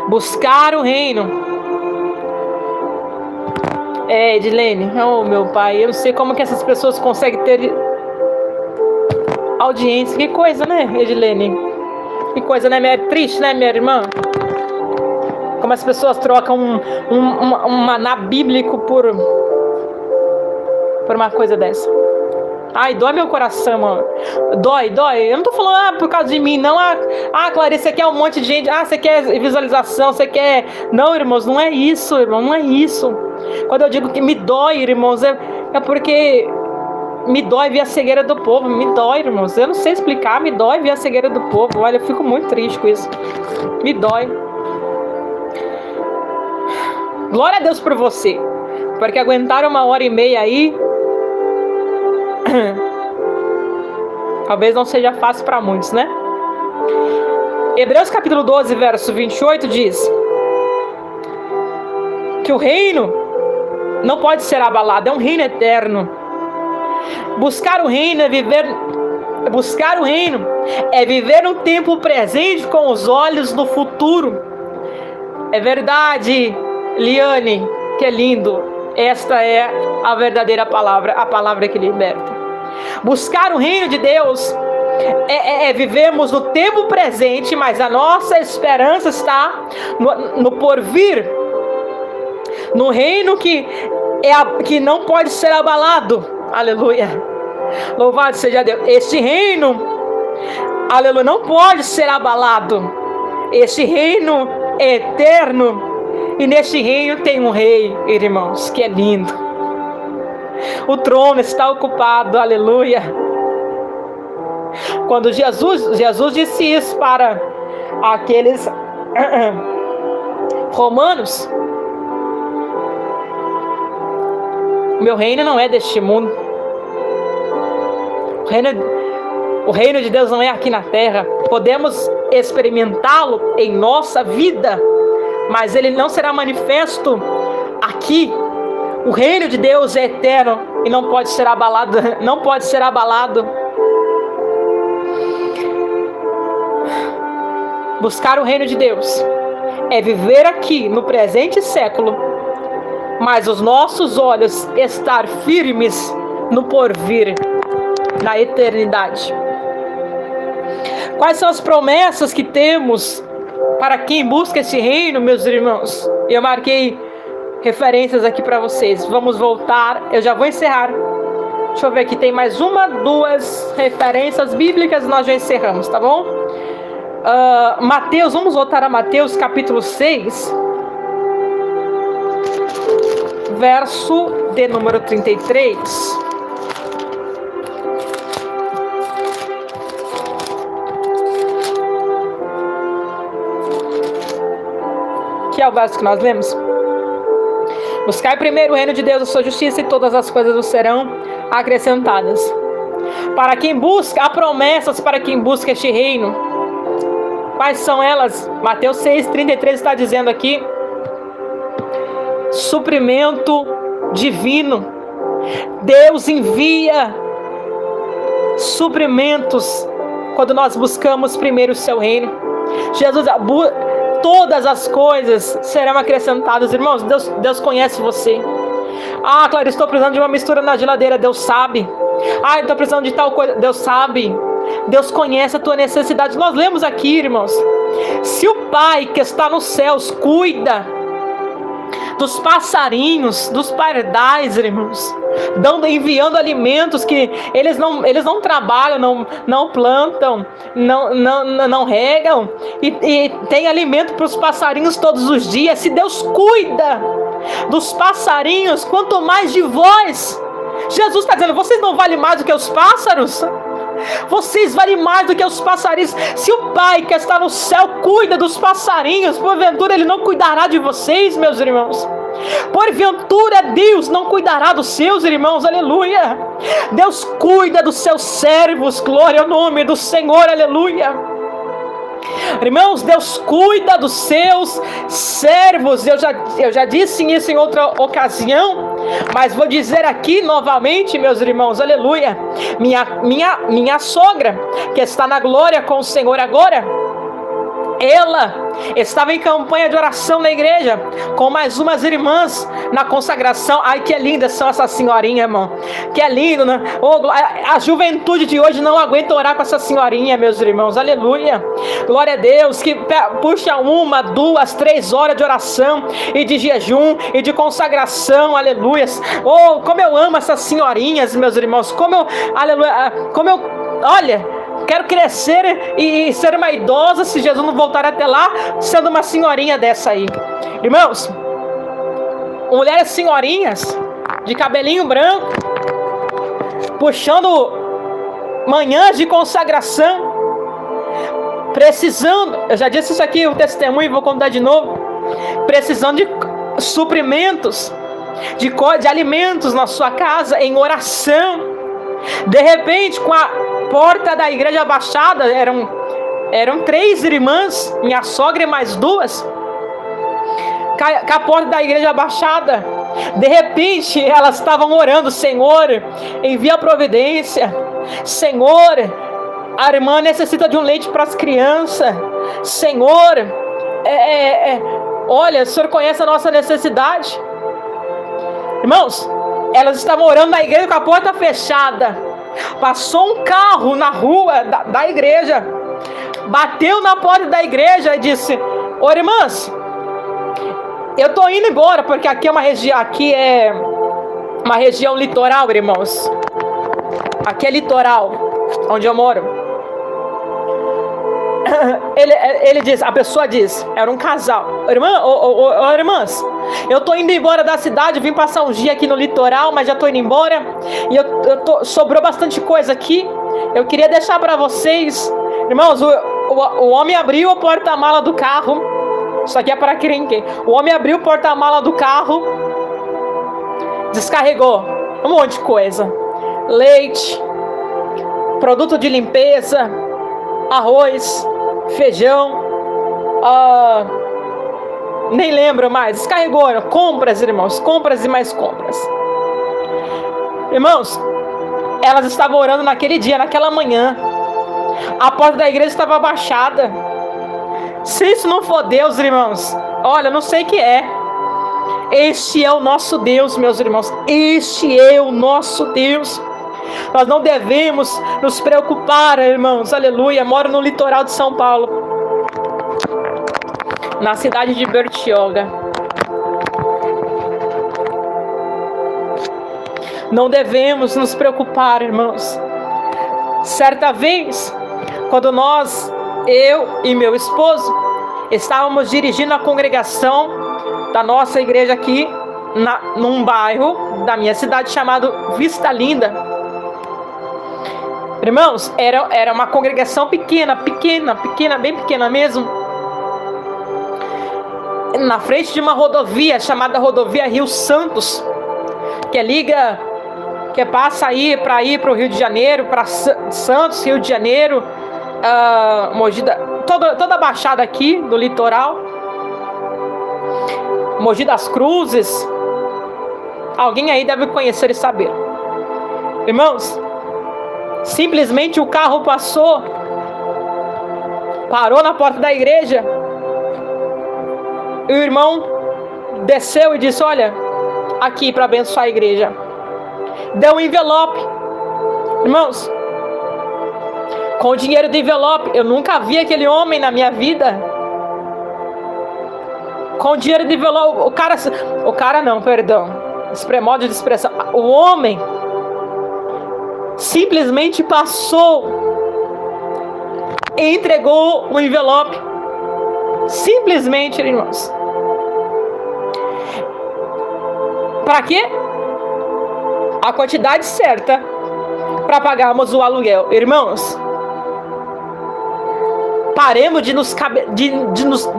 buscar o reino. Edilene, oh meu pai, eu não sei como que essas pessoas conseguem ter audiência. Que coisa, né, Edilene? Que coisa, né? É triste, né, minha irmã? Como as pessoas trocam um maná bíblico por uma coisa dessa. Ai, dói meu coração, mano. Dói. Eu não tô falando por causa de mim, não. Clarice, você quer um monte de gente. Você quer visualização, você quer... Não, irmãos, não é isso, irmão, não é isso. Quando eu digo que me dói, irmãos, é porque me dói ver a cegueira do povo. Me dói, irmãos. Eu não sei explicar, me dói ver a cegueira do povo. Olha, eu fico muito triste com isso. Me dói. Glória a Deus por você, porque aguentaram 1h30 aí. Talvez não seja fácil para muitos, né? Hebreus capítulo 12, verso 28 diz que o reino não pode ser abalado, é um reino eterno. Buscar o reino é viver no tempo presente com os olhos no futuro. É verdade, Liane, que é lindo. Esta é a verdadeira palavra, a palavra que liberta. Buscar o reino de Deus é vivermos no tempo presente, mas a nossa esperança está no porvir, no reino que não pode ser abalado. Aleluia. Louvado seja Deus. Este reino, aleluia, não pode ser abalado. Este reino é eterno. E neste reino tem um rei, irmãos, que é lindo. O trono está ocupado, aleluia. Quando Jesus disse isso para aqueles romanos: meu reino não é deste mundo. O reino de Deus não é aqui na terra. Podemos experimentá-lo em nossa vida, mas ele não será manifesto aqui. O reino de Deus é eterno e não pode ser abalado. Não pode ser abalado. Buscar o reino de Deus é viver aqui no presente século, mas os nossos olhos estar firmes no porvir, na eternidade. Quais são as promessas que temos para quem busca esse reino, meus irmãos? Eu marquei referências aqui para vocês. Vamos voltar, eu já vou encerrar. Deixa eu ver aqui, tem mais uma, duas referências bíblicas, nós já encerramos, tá bom? Mateus, vamos voltar a Mateus capítulo 6, verso de número 33. Que é o verso que nós lemos. Buscai primeiro o reino de Deus, a sua justiça, e todas as coisas vos serão acrescentadas. Para quem busca, há promessas para quem busca este reino. Quais são elas? Mateus 6,33 está dizendo aqui: suprimento divino. Deus envia suprimentos quando nós buscamos primeiro o seu reino. Jesus, todas as coisas serão acrescentadas. Irmãos, Deus conhece você. Ah, Clarice, estou precisando de uma mistura na geladeira. Deus sabe. Ah, estou precisando de tal coisa. Deus sabe. Deus conhece a tua necessidade. Nós lemos aqui, irmãos: se o Pai que está nos céus cuida dos passarinhos, dos pardais, irmãos, enviando alimentos que eles não trabalham, não plantam, não regam, e tem alimento para os passarinhos todos os dias. Se Deus cuida dos passarinhos, quanto mais de vós. Jesus está dizendo: vocês não valem mais do que os pássaros? Vocês valem mais do que os passarinhos. Se o Pai que está no céu cuida dos passarinhos, porventura Ele não cuidará de vocês, meus irmãos? Porventura Deus não cuidará dos seus irmãos? Aleluia! Deus cuida dos seus servos. Glória ao nome do Senhor, aleluia! Irmãos, Deus cuida dos seus servos. Eu já disse isso em outra ocasião, mas vou dizer aqui novamente, meus irmãos, aleluia. Minha sogra, que está na glória com o Senhor agora, ela estava em campanha de oração na igreja, com mais umas irmãs na consagração. Ai, que lindas são essas senhorinhas, irmão. Que é lindo, né? Oh, a juventude de hoje não aguenta orar com essa senhorinha, meus irmãos. Aleluia. Glória a Deus. Que puxa 1, 2, 3 horas de oração e de jejum e de consagração. Aleluia. Oh, como eu amo essas senhorinhas, meus irmãos. Aleluia. Olha, quero crescer e ser uma idosa, se Jesus não voltar até lá, sendo uma senhorinha dessa aí. Irmãos, mulheres senhorinhas, de cabelinho branco, puxando manhãs de consagração, precisando, eu já disse isso aqui, o testemunho, vou contar de novo, precisando de suprimentos, de alimentos na sua casa, em oração. De repente, com a porta da igreja abaixada, eram 3 irmãs, minha sogra e mais 2, com a porta da igreja abaixada. De repente, elas estavam orando: Senhor, envia a providência. Senhor, a irmã necessita de um leite para as crianças. Senhor, olha, o Senhor conhece a nossa necessidade. Irmãos, elas estavam orando na igreja com a porta fechada. Passou um carro na rua da igreja, bateu na porta da igreja e disse: ô irmãs, eu estou indo embora, porque aqui é uma região litoral, irmãos. Aqui é litoral, onde eu moro. ele diz, a pessoa diz, era um casal, irmãs, eu tô indo embora da cidade, vim passar um dia aqui no litoral, mas já tô indo embora, e sobrou bastante coisa aqui, eu queria deixar para vocês, irmãos, o homem abriu a porta-mala do carro, isso aqui é para quem? O homem abriu o porta-mala do carro, descarregou um monte de coisa, leite, produto de limpeza, arroz, feijão, nem lembro mais, descarregou, compras, irmãos, compras e mais compras. Irmãos, elas estavam orando naquele dia, naquela manhã, a porta da igreja estava abaixada. Se isso não for Deus, irmãos, olha, não sei o que é. Este é o nosso Deus, meus irmãos, este é o nosso Deus. Nós não devemos nos preocupar, irmãos, aleluia. Moro no litoral de São Paulo, na cidade de Bertioga. Não devemos nos preocupar, irmãos. Certa vez, quando eu e meu esposo, estávamos dirigindo a congregação da nossa igreja aqui, num bairro da minha cidade chamado Vista Linda. Irmãos, era uma congregação pequena, bem pequena mesmo. Na frente de uma rodovia chamada Rodovia Rio Santos, que passa aí para ir para o Rio de Janeiro, para Santos, Rio de Janeiro, Mogi, toda a baixada aqui do litoral, Mogi das Cruzes. Alguém aí deve conhecer e saber. Irmãos, simplesmente o carro parou na porta da igreja. E o irmão desceu e disse: olha, aqui para abençoar a igreja. Deu um envelope. Irmãos, com o dinheiro do envelope, eu nunca vi aquele homem na minha vida. Com o dinheiro do envelope, o cara não, perdão. Modo de expressão. O homem simplesmente passou e entregou o envelope. Simplesmente, irmãos. Para quê? A quantidade certa para pagarmos o aluguel. Irmãos, paremos de nos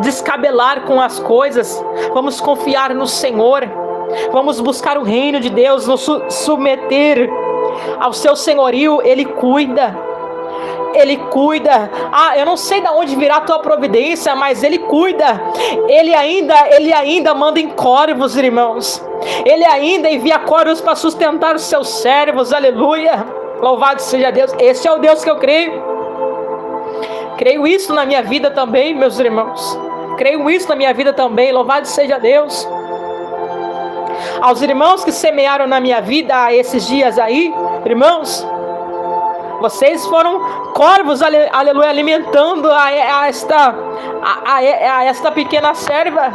descabelar com as coisas. Vamos confiar no Senhor. Vamos buscar o reino de Deus, nos submeter ao seu senhorio. Ele cuida. Ele cuida. Eu não sei de onde virá a tua providência, mas Ele cuida. Ele ainda manda em corvos, irmãos. Ele ainda envia corvos para sustentar os seus servos. Aleluia. Louvado seja Deus. Esse é o Deus que eu creio. Creio isso na minha vida também, meus irmãos. Creio isso na minha vida também. Louvado seja Deus. Aos irmãos que semearam na minha vida esses dias aí, irmãos, vocês foram corvos, aleluia, alimentando a esta pequena serva.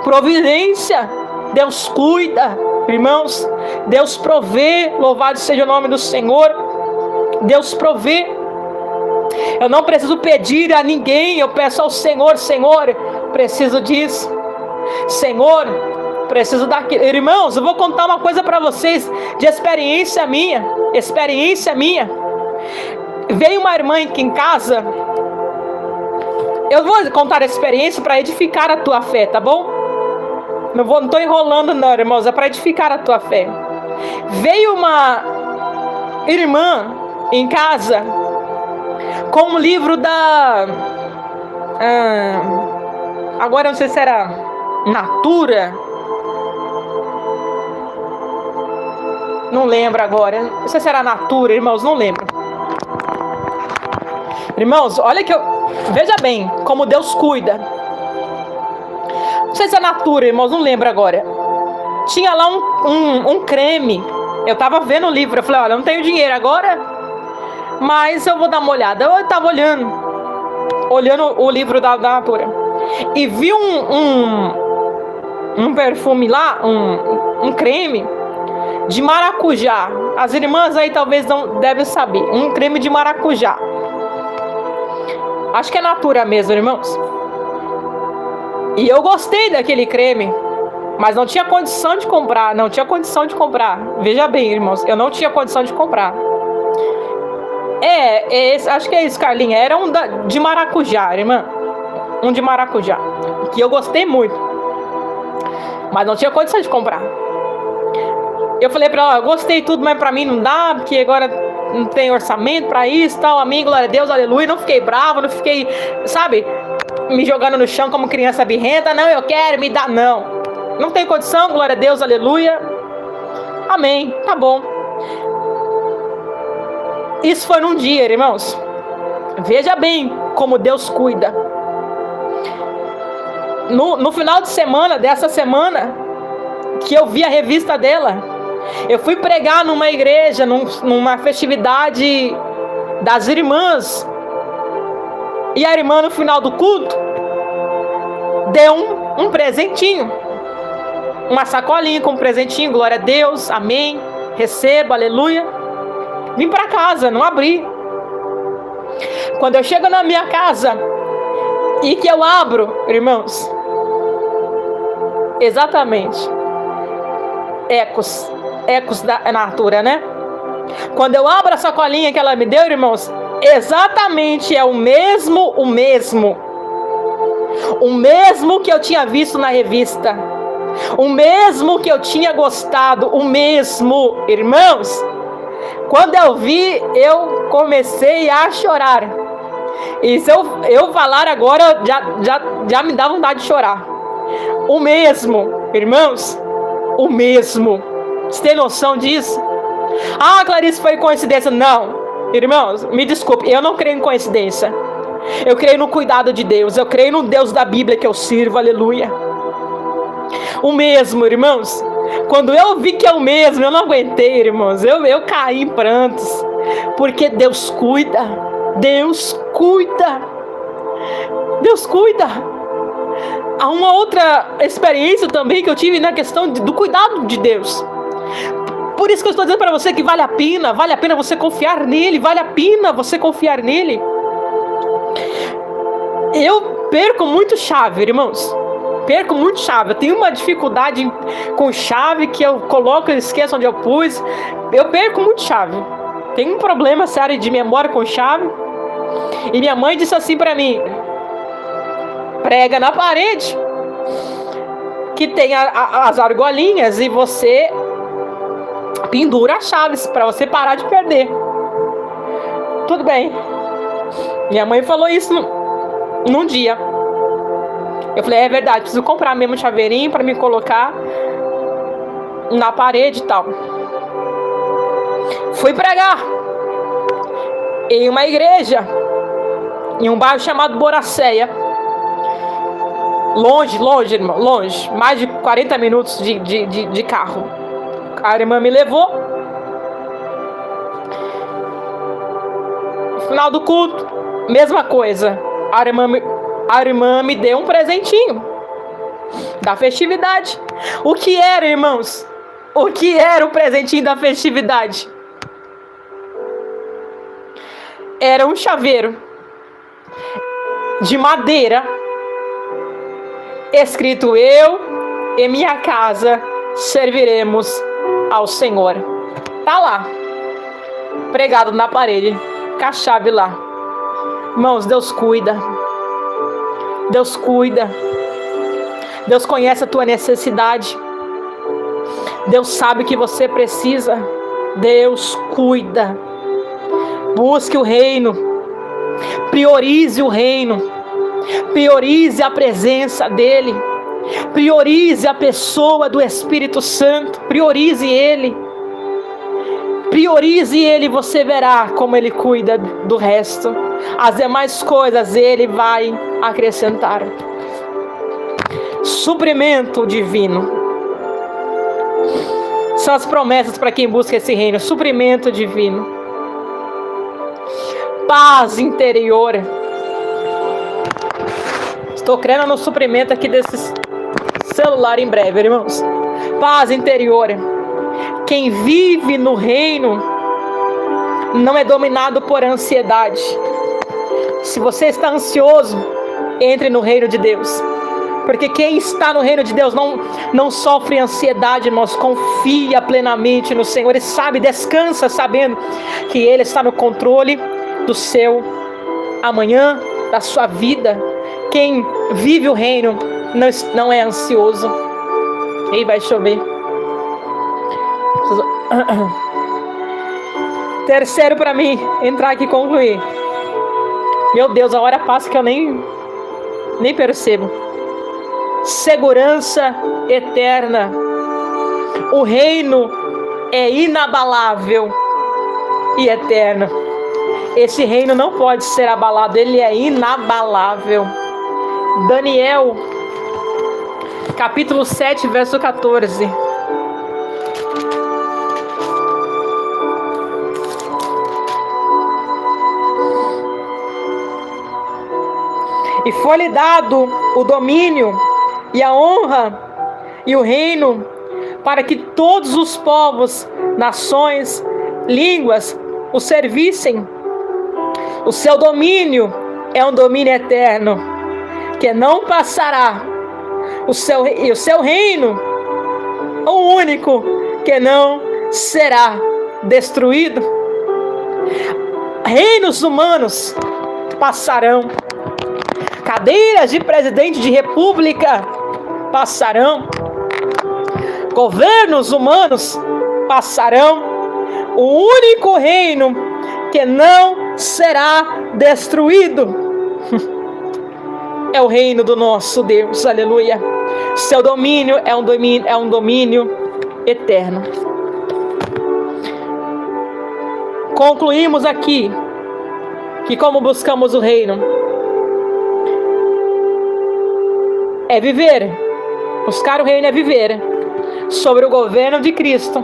Providência, Deus cuida, irmãos. Deus provê, louvado seja o nome do Senhor. Deus provê. Eu não preciso pedir a ninguém, eu peço ao Senhor: Senhor, preciso disso. Senhor, preciso daquilo. Irmãos, eu vou contar uma coisa para vocês de experiência minha. Veio uma irmã aqui em casa. Eu vou contar a experiência para edificar a tua fé, tá bom? Não estou enrolando não, irmãos, é para edificar a tua fé. Veio uma irmã em casa com um livro da... agora eu não sei se era Natura. Não lembro agora. Não sei se era Natura, irmãos, não lembro. Irmãos, olha que veja bem como Deus cuida. Não sei se é Natura, irmãos, não lembro agora. Tinha lá um creme. Eu tava vendo o livro, eu falei: olha, eu não tenho dinheiro agora, mas eu vou dar uma olhada. Eu tava olhando o livro da Natura e vi um perfume lá, um creme de maracujá. As irmãs aí talvez não devem saber. Um creme de maracujá. Acho que é Natura mesmo, irmãos. E eu gostei daquele creme, mas não tinha condição de comprar. Não tinha condição de comprar. Veja bem, irmãos, eu não tinha condição de comprar. Acho que é isso, Carlinha. Era um de maracujá, irmã. Um de maracujá. Que eu gostei muito. Mas não tinha condição de comprar. Eu falei pra ela, gostei tudo, mas pra mim não dá, porque agora não tem orçamento pra isso, tal. Amém, glória a Deus, aleluia. Não fiquei brava, não fiquei, sabe, me jogando no chão como criança birrenta. Não, eu quero, me dá, não. Não tem condição, glória a Deus, aleluia. Amém, tá bom. Isso foi num dia, irmãos. Veja bem como Deus cuida. No final de semana, dessa semana, que eu vi a revista dela, eu fui pregar numa igreja, numa festividade das irmãs. E a irmã, no final do culto, deu um presentinho. Uma sacolinha com um presentinho, glória a Deus, amém. Recebo, aleluia. Vim para casa, não abri. Quando eu chego na minha casa e que eu abro, irmãos, exatamente, ecos da Natura, né? Quando eu abro a sacolinha que ela me deu, irmãos, exatamente é o mesmo que eu tinha visto na revista, o mesmo que eu tinha gostado, o mesmo, irmãos. Quando eu vi, eu comecei a chorar. E se eu falar agora, já me dá vontade de chorar. O mesmo, irmãos, o mesmo. Você tem noção disso? Ah, Clarice, foi coincidência. Não, irmãos, me desculpe, eu não creio em coincidência. Eu creio no cuidado de Deus. Eu creio no Deus da Bíblia que eu sirvo, aleluia. O mesmo, irmãos. Quando eu vi que é o mesmo, eu não aguentei, irmãos. Eu caí em prantos. Porque Deus cuida. Deus cuida. Deus cuida. Há uma outra experiência também que eu tive na questão do cuidado de Deus. Por isso que eu estou dizendo para você que vale a pena você confiar nele, vale a pena você confiar nele. Eu perco muito chave, irmãos. Perco muito chave. Eu tenho uma dificuldade com chave que eu coloco e esqueço onde eu pus. Eu perco muito chave. Tenho um problema sério de memória com chave. E minha mãe disse assim para mim: prega na parede que tem as argolinhas e você pendura as chaves para você parar de perder. Tudo bem. Minha mãe falou isso num dia. Eu falei, é verdade, preciso comprar mesmo um chaveirinho para me colocar na parede e tal. Fui pregar em uma igreja, em um bairro chamado Boracéia. Longe, irmão, longe. Mais de 40 minutos de carro. A irmã me levou. No final do culto, mesma coisa. A irmã me deu um presentinho da festividade. O que era, irmãos? O que era o presentinho da festividade? Era um chaveiro de madeira, escrito: eu e minha casa serviremos ao Senhor. Tá lá, pregado na parede, com a chave lá. Irmãos, Deus cuida. Deus cuida. Deus conhece a tua necessidade. Deus sabe o que você precisa. Deus cuida. Busque o reino. Priorize o reino. Priorize a presença dele. Priorize a pessoa do Espírito Santo. Priorize ele. Priorize ele, você verá como ele cuida do resto. As demais coisas ele vai acrescentar. Suprimento divino. São as promessas para quem busca esse reino. Suprimento divino. Paz interior. Estou crendo no suprimento aqui desse celular em breve, irmãos. Paz interior. Quem vive no reino não é dominado por ansiedade. Se você está ansioso, entre no reino de Deus. Porque quem está no reino de Deus não sofre ansiedade, irmãos. Confia plenamente no Senhor e sabe, descansa sabendo que Ele está no controle do seu amanhã, da sua vida. Quem vive o reino não é ansioso. E vai chover. Terceiro para mim, entrar aqui e concluir. Meu Deus, a hora passa que eu nem percebo. Segurança eterna. O reino é inabalável e eterno. Esse reino não pode ser abalado, ele é inabalável. Daniel, capítulo 7, verso 14. E foi-lhe dado o domínio e a honra e o reino para que todos os povos, nações, línguas o servissem. O seu domínio é um domínio eterno, que não passará. O seu reino, o único, que não será destruído. Reinos humanos passarão. Cadeiras de presidente de república passarão. Governos humanos passarão. O único reino que não será destruído é o reino do nosso Deus. Aleluia. Seu domínio é um domínio eterno. Concluímos aqui que como buscamos o reino é viver. Buscar o reino é viver sobre o governo de Cristo,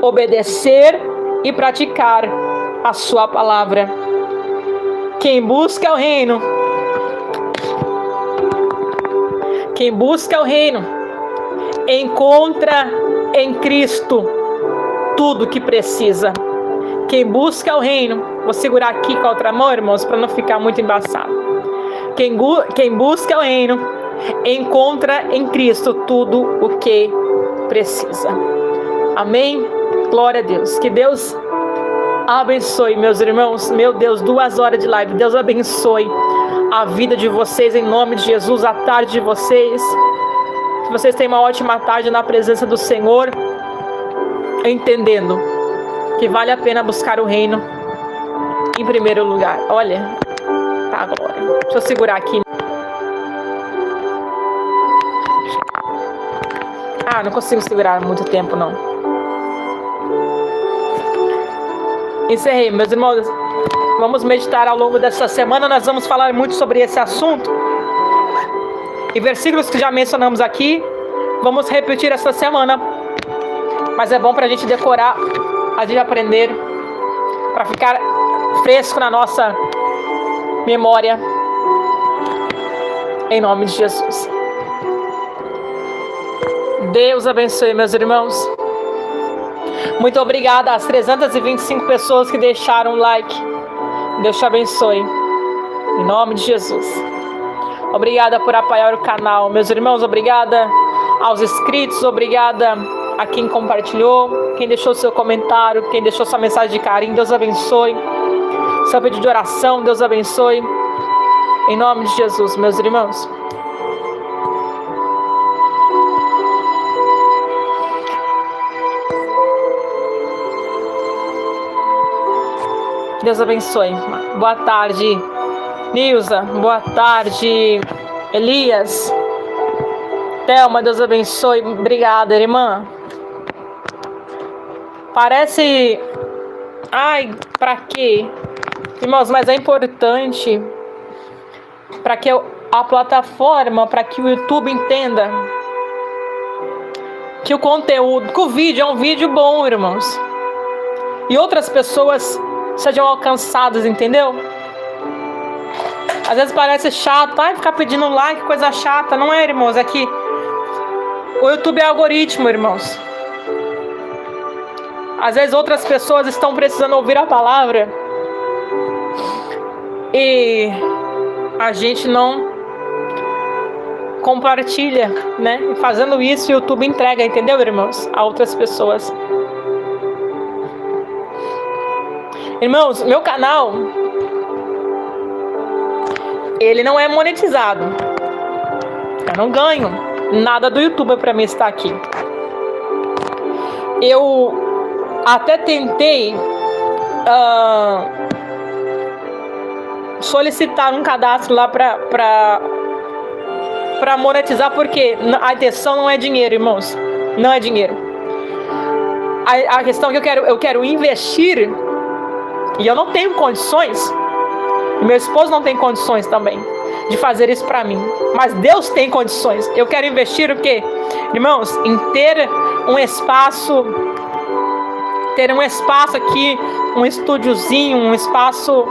obedecer e praticar a sua palavra. Quem busca o reino, encontra em Cristo tudo que precisa. Quem busca o reino, vou segurar aqui com a outra mão, irmãos, para não ficar muito embaçado. Quem busca o reino, encontra em Cristo tudo o que precisa. Amém? Glória a Deus. Que Deus abençoe, meus irmãos. Meu Deus, 2 horas de live. Deus abençoe a vida de vocês em nome de Jesus, a tarde de vocês. Que vocês tenham uma ótima tarde na presença do Senhor, entendendo que vale a pena buscar o reino em primeiro lugar. Olha, tá, glória. Deixa eu segurar aqui. Não consigo segurar muito tempo, não. Encerrei, meus irmãos. Vamos meditar ao longo dessa semana. Nós vamos falar muito sobre esse assunto. E versículos que já mencionamos aqui, vamos repetir essa semana. Mas é bom para a gente decorar, a gente aprender, para ficar fresco na nossa memória. Em nome de Jesus. Deus abençoe, meus irmãos. Muito obrigada às 325 pessoas que deixaram o like. Deus te abençoe. Em nome de Jesus. Obrigada por apoiar o canal. Meus irmãos, obrigada aos inscritos. Obrigada a quem compartilhou, quem deixou seu comentário, quem deixou sua mensagem de carinho. Deus abençoe. Seu pedido de oração, Deus abençoe. Em nome de Jesus, meus irmãos. Deus abençoe. Boa tarde, Nilza. Boa tarde, Elias. Thelma, Deus abençoe. Obrigada, irmã. Parece... pra quê? Irmãos, mas é importante para que a plataforma, para que o YouTube entenda que o conteúdo, que o vídeo é um vídeo bom, irmãos. E outras pessoas sejam alcançadas, entendeu? Às vezes parece chato, ficar pedindo like, coisa chata. Não é, irmãos, é que o YouTube é algoritmo, irmãos. Às vezes outras pessoas estão precisando ouvir a palavra e a gente não compartilha, né? E fazendo isso, o YouTube entrega, entendeu, irmãos? A outras pessoas. Irmãos, meu canal, ele não é monetizado. Eu não ganho nada do YouTube para mim estar aqui. Eu até tentei solicitar um cadastro lá para monetizar, porque a intenção não é dinheiro, irmãos. Não é dinheiro. A questão é que eu quero investir, e eu não tenho condições. Meu esposo não tem condições também de fazer isso para mim. Mas Deus tem condições. Eu quero investir o quê? Irmãos, em ter um espaço aqui, um estúdiozinho, um espaço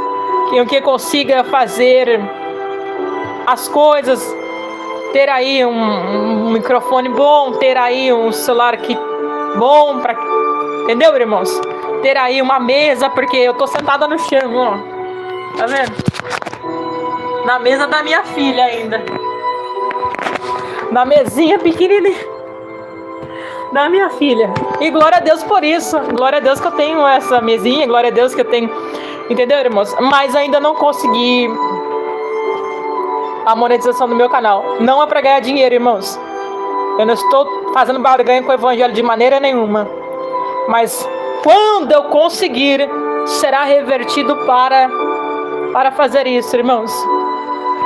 que eu consiga fazer as coisas, ter aí um microfone bom, ter aí um celular bom, entendeu, irmãos? Ter aí uma mesa, porque eu tô sentada no chão, ó. Tá vendo? Na mesa da minha filha ainda. Na mesinha pequenininha da minha filha. E glória a Deus por isso. Glória a Deus que eu tenho essa mesinha. Glória a Deus que eu tenho. Entendeu, irmãos? Mas ainda não consegui a monetização do meu canal. Não é pra ganhar dinheiro, irmãos. Eu não estou fazendo barganha com o evangelho de maneira nenhuma. Mas quando eu conseguir, será revertido para fazer isso, irmãos.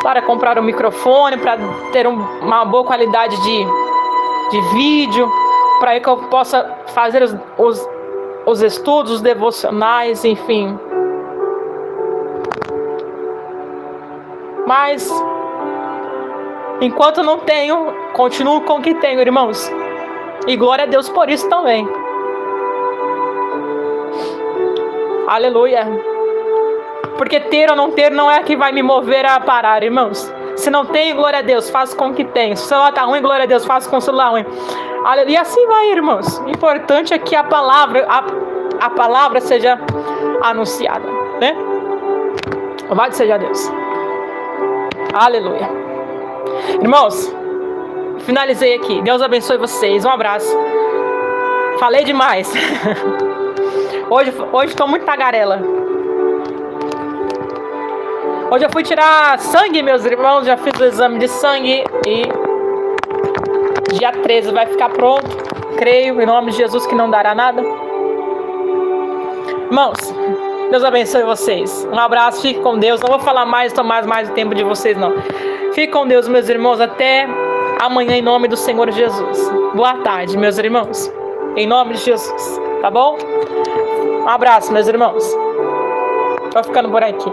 Para comprar um microfone, para ter uma boa qualidade de vídeo, para que eu possa fazer os estudos, os devocionais, enfim. Mas, enquanto não tenho, continuo com o que tenho, irmãos. E glória a Deus por isso também. Aleluia. Porque ter ou não ter não é que vai me mover a parar, irmãos. Se não tenho, glória a Deus, faço com o que tenho. Se o celular tá ruim, glória a Deus, faço com o celular ruim. E assim vai, irmãos. O importante é que a palavra seja anunciada, né? Louvado seja Deus. Aleluia. Irmãos, finalizei aqui. Deus abençoe vocês. Um abraço. Falei demais. Hoje estou muito tagarela. Hoje eu fui tirar sangue, meus irmãos. Já fiz o exame de sangue e dia 13 vai ficar pronto. Creio, em nome de Jesus, que não dará nada. Irmãos, Deus abençoe vocês. Um abraço, fique com Deus. Não vou falar mais, tomar mais o tempo de vocês, não. Fique com Deus, meus irmãos. Até amanhã, em nome do Senhor Jesus. Boa tarde, meus irmãos. Em nome de Jesus, tá bom? Um abraço, meus irmãos. Tô ficando por aqui.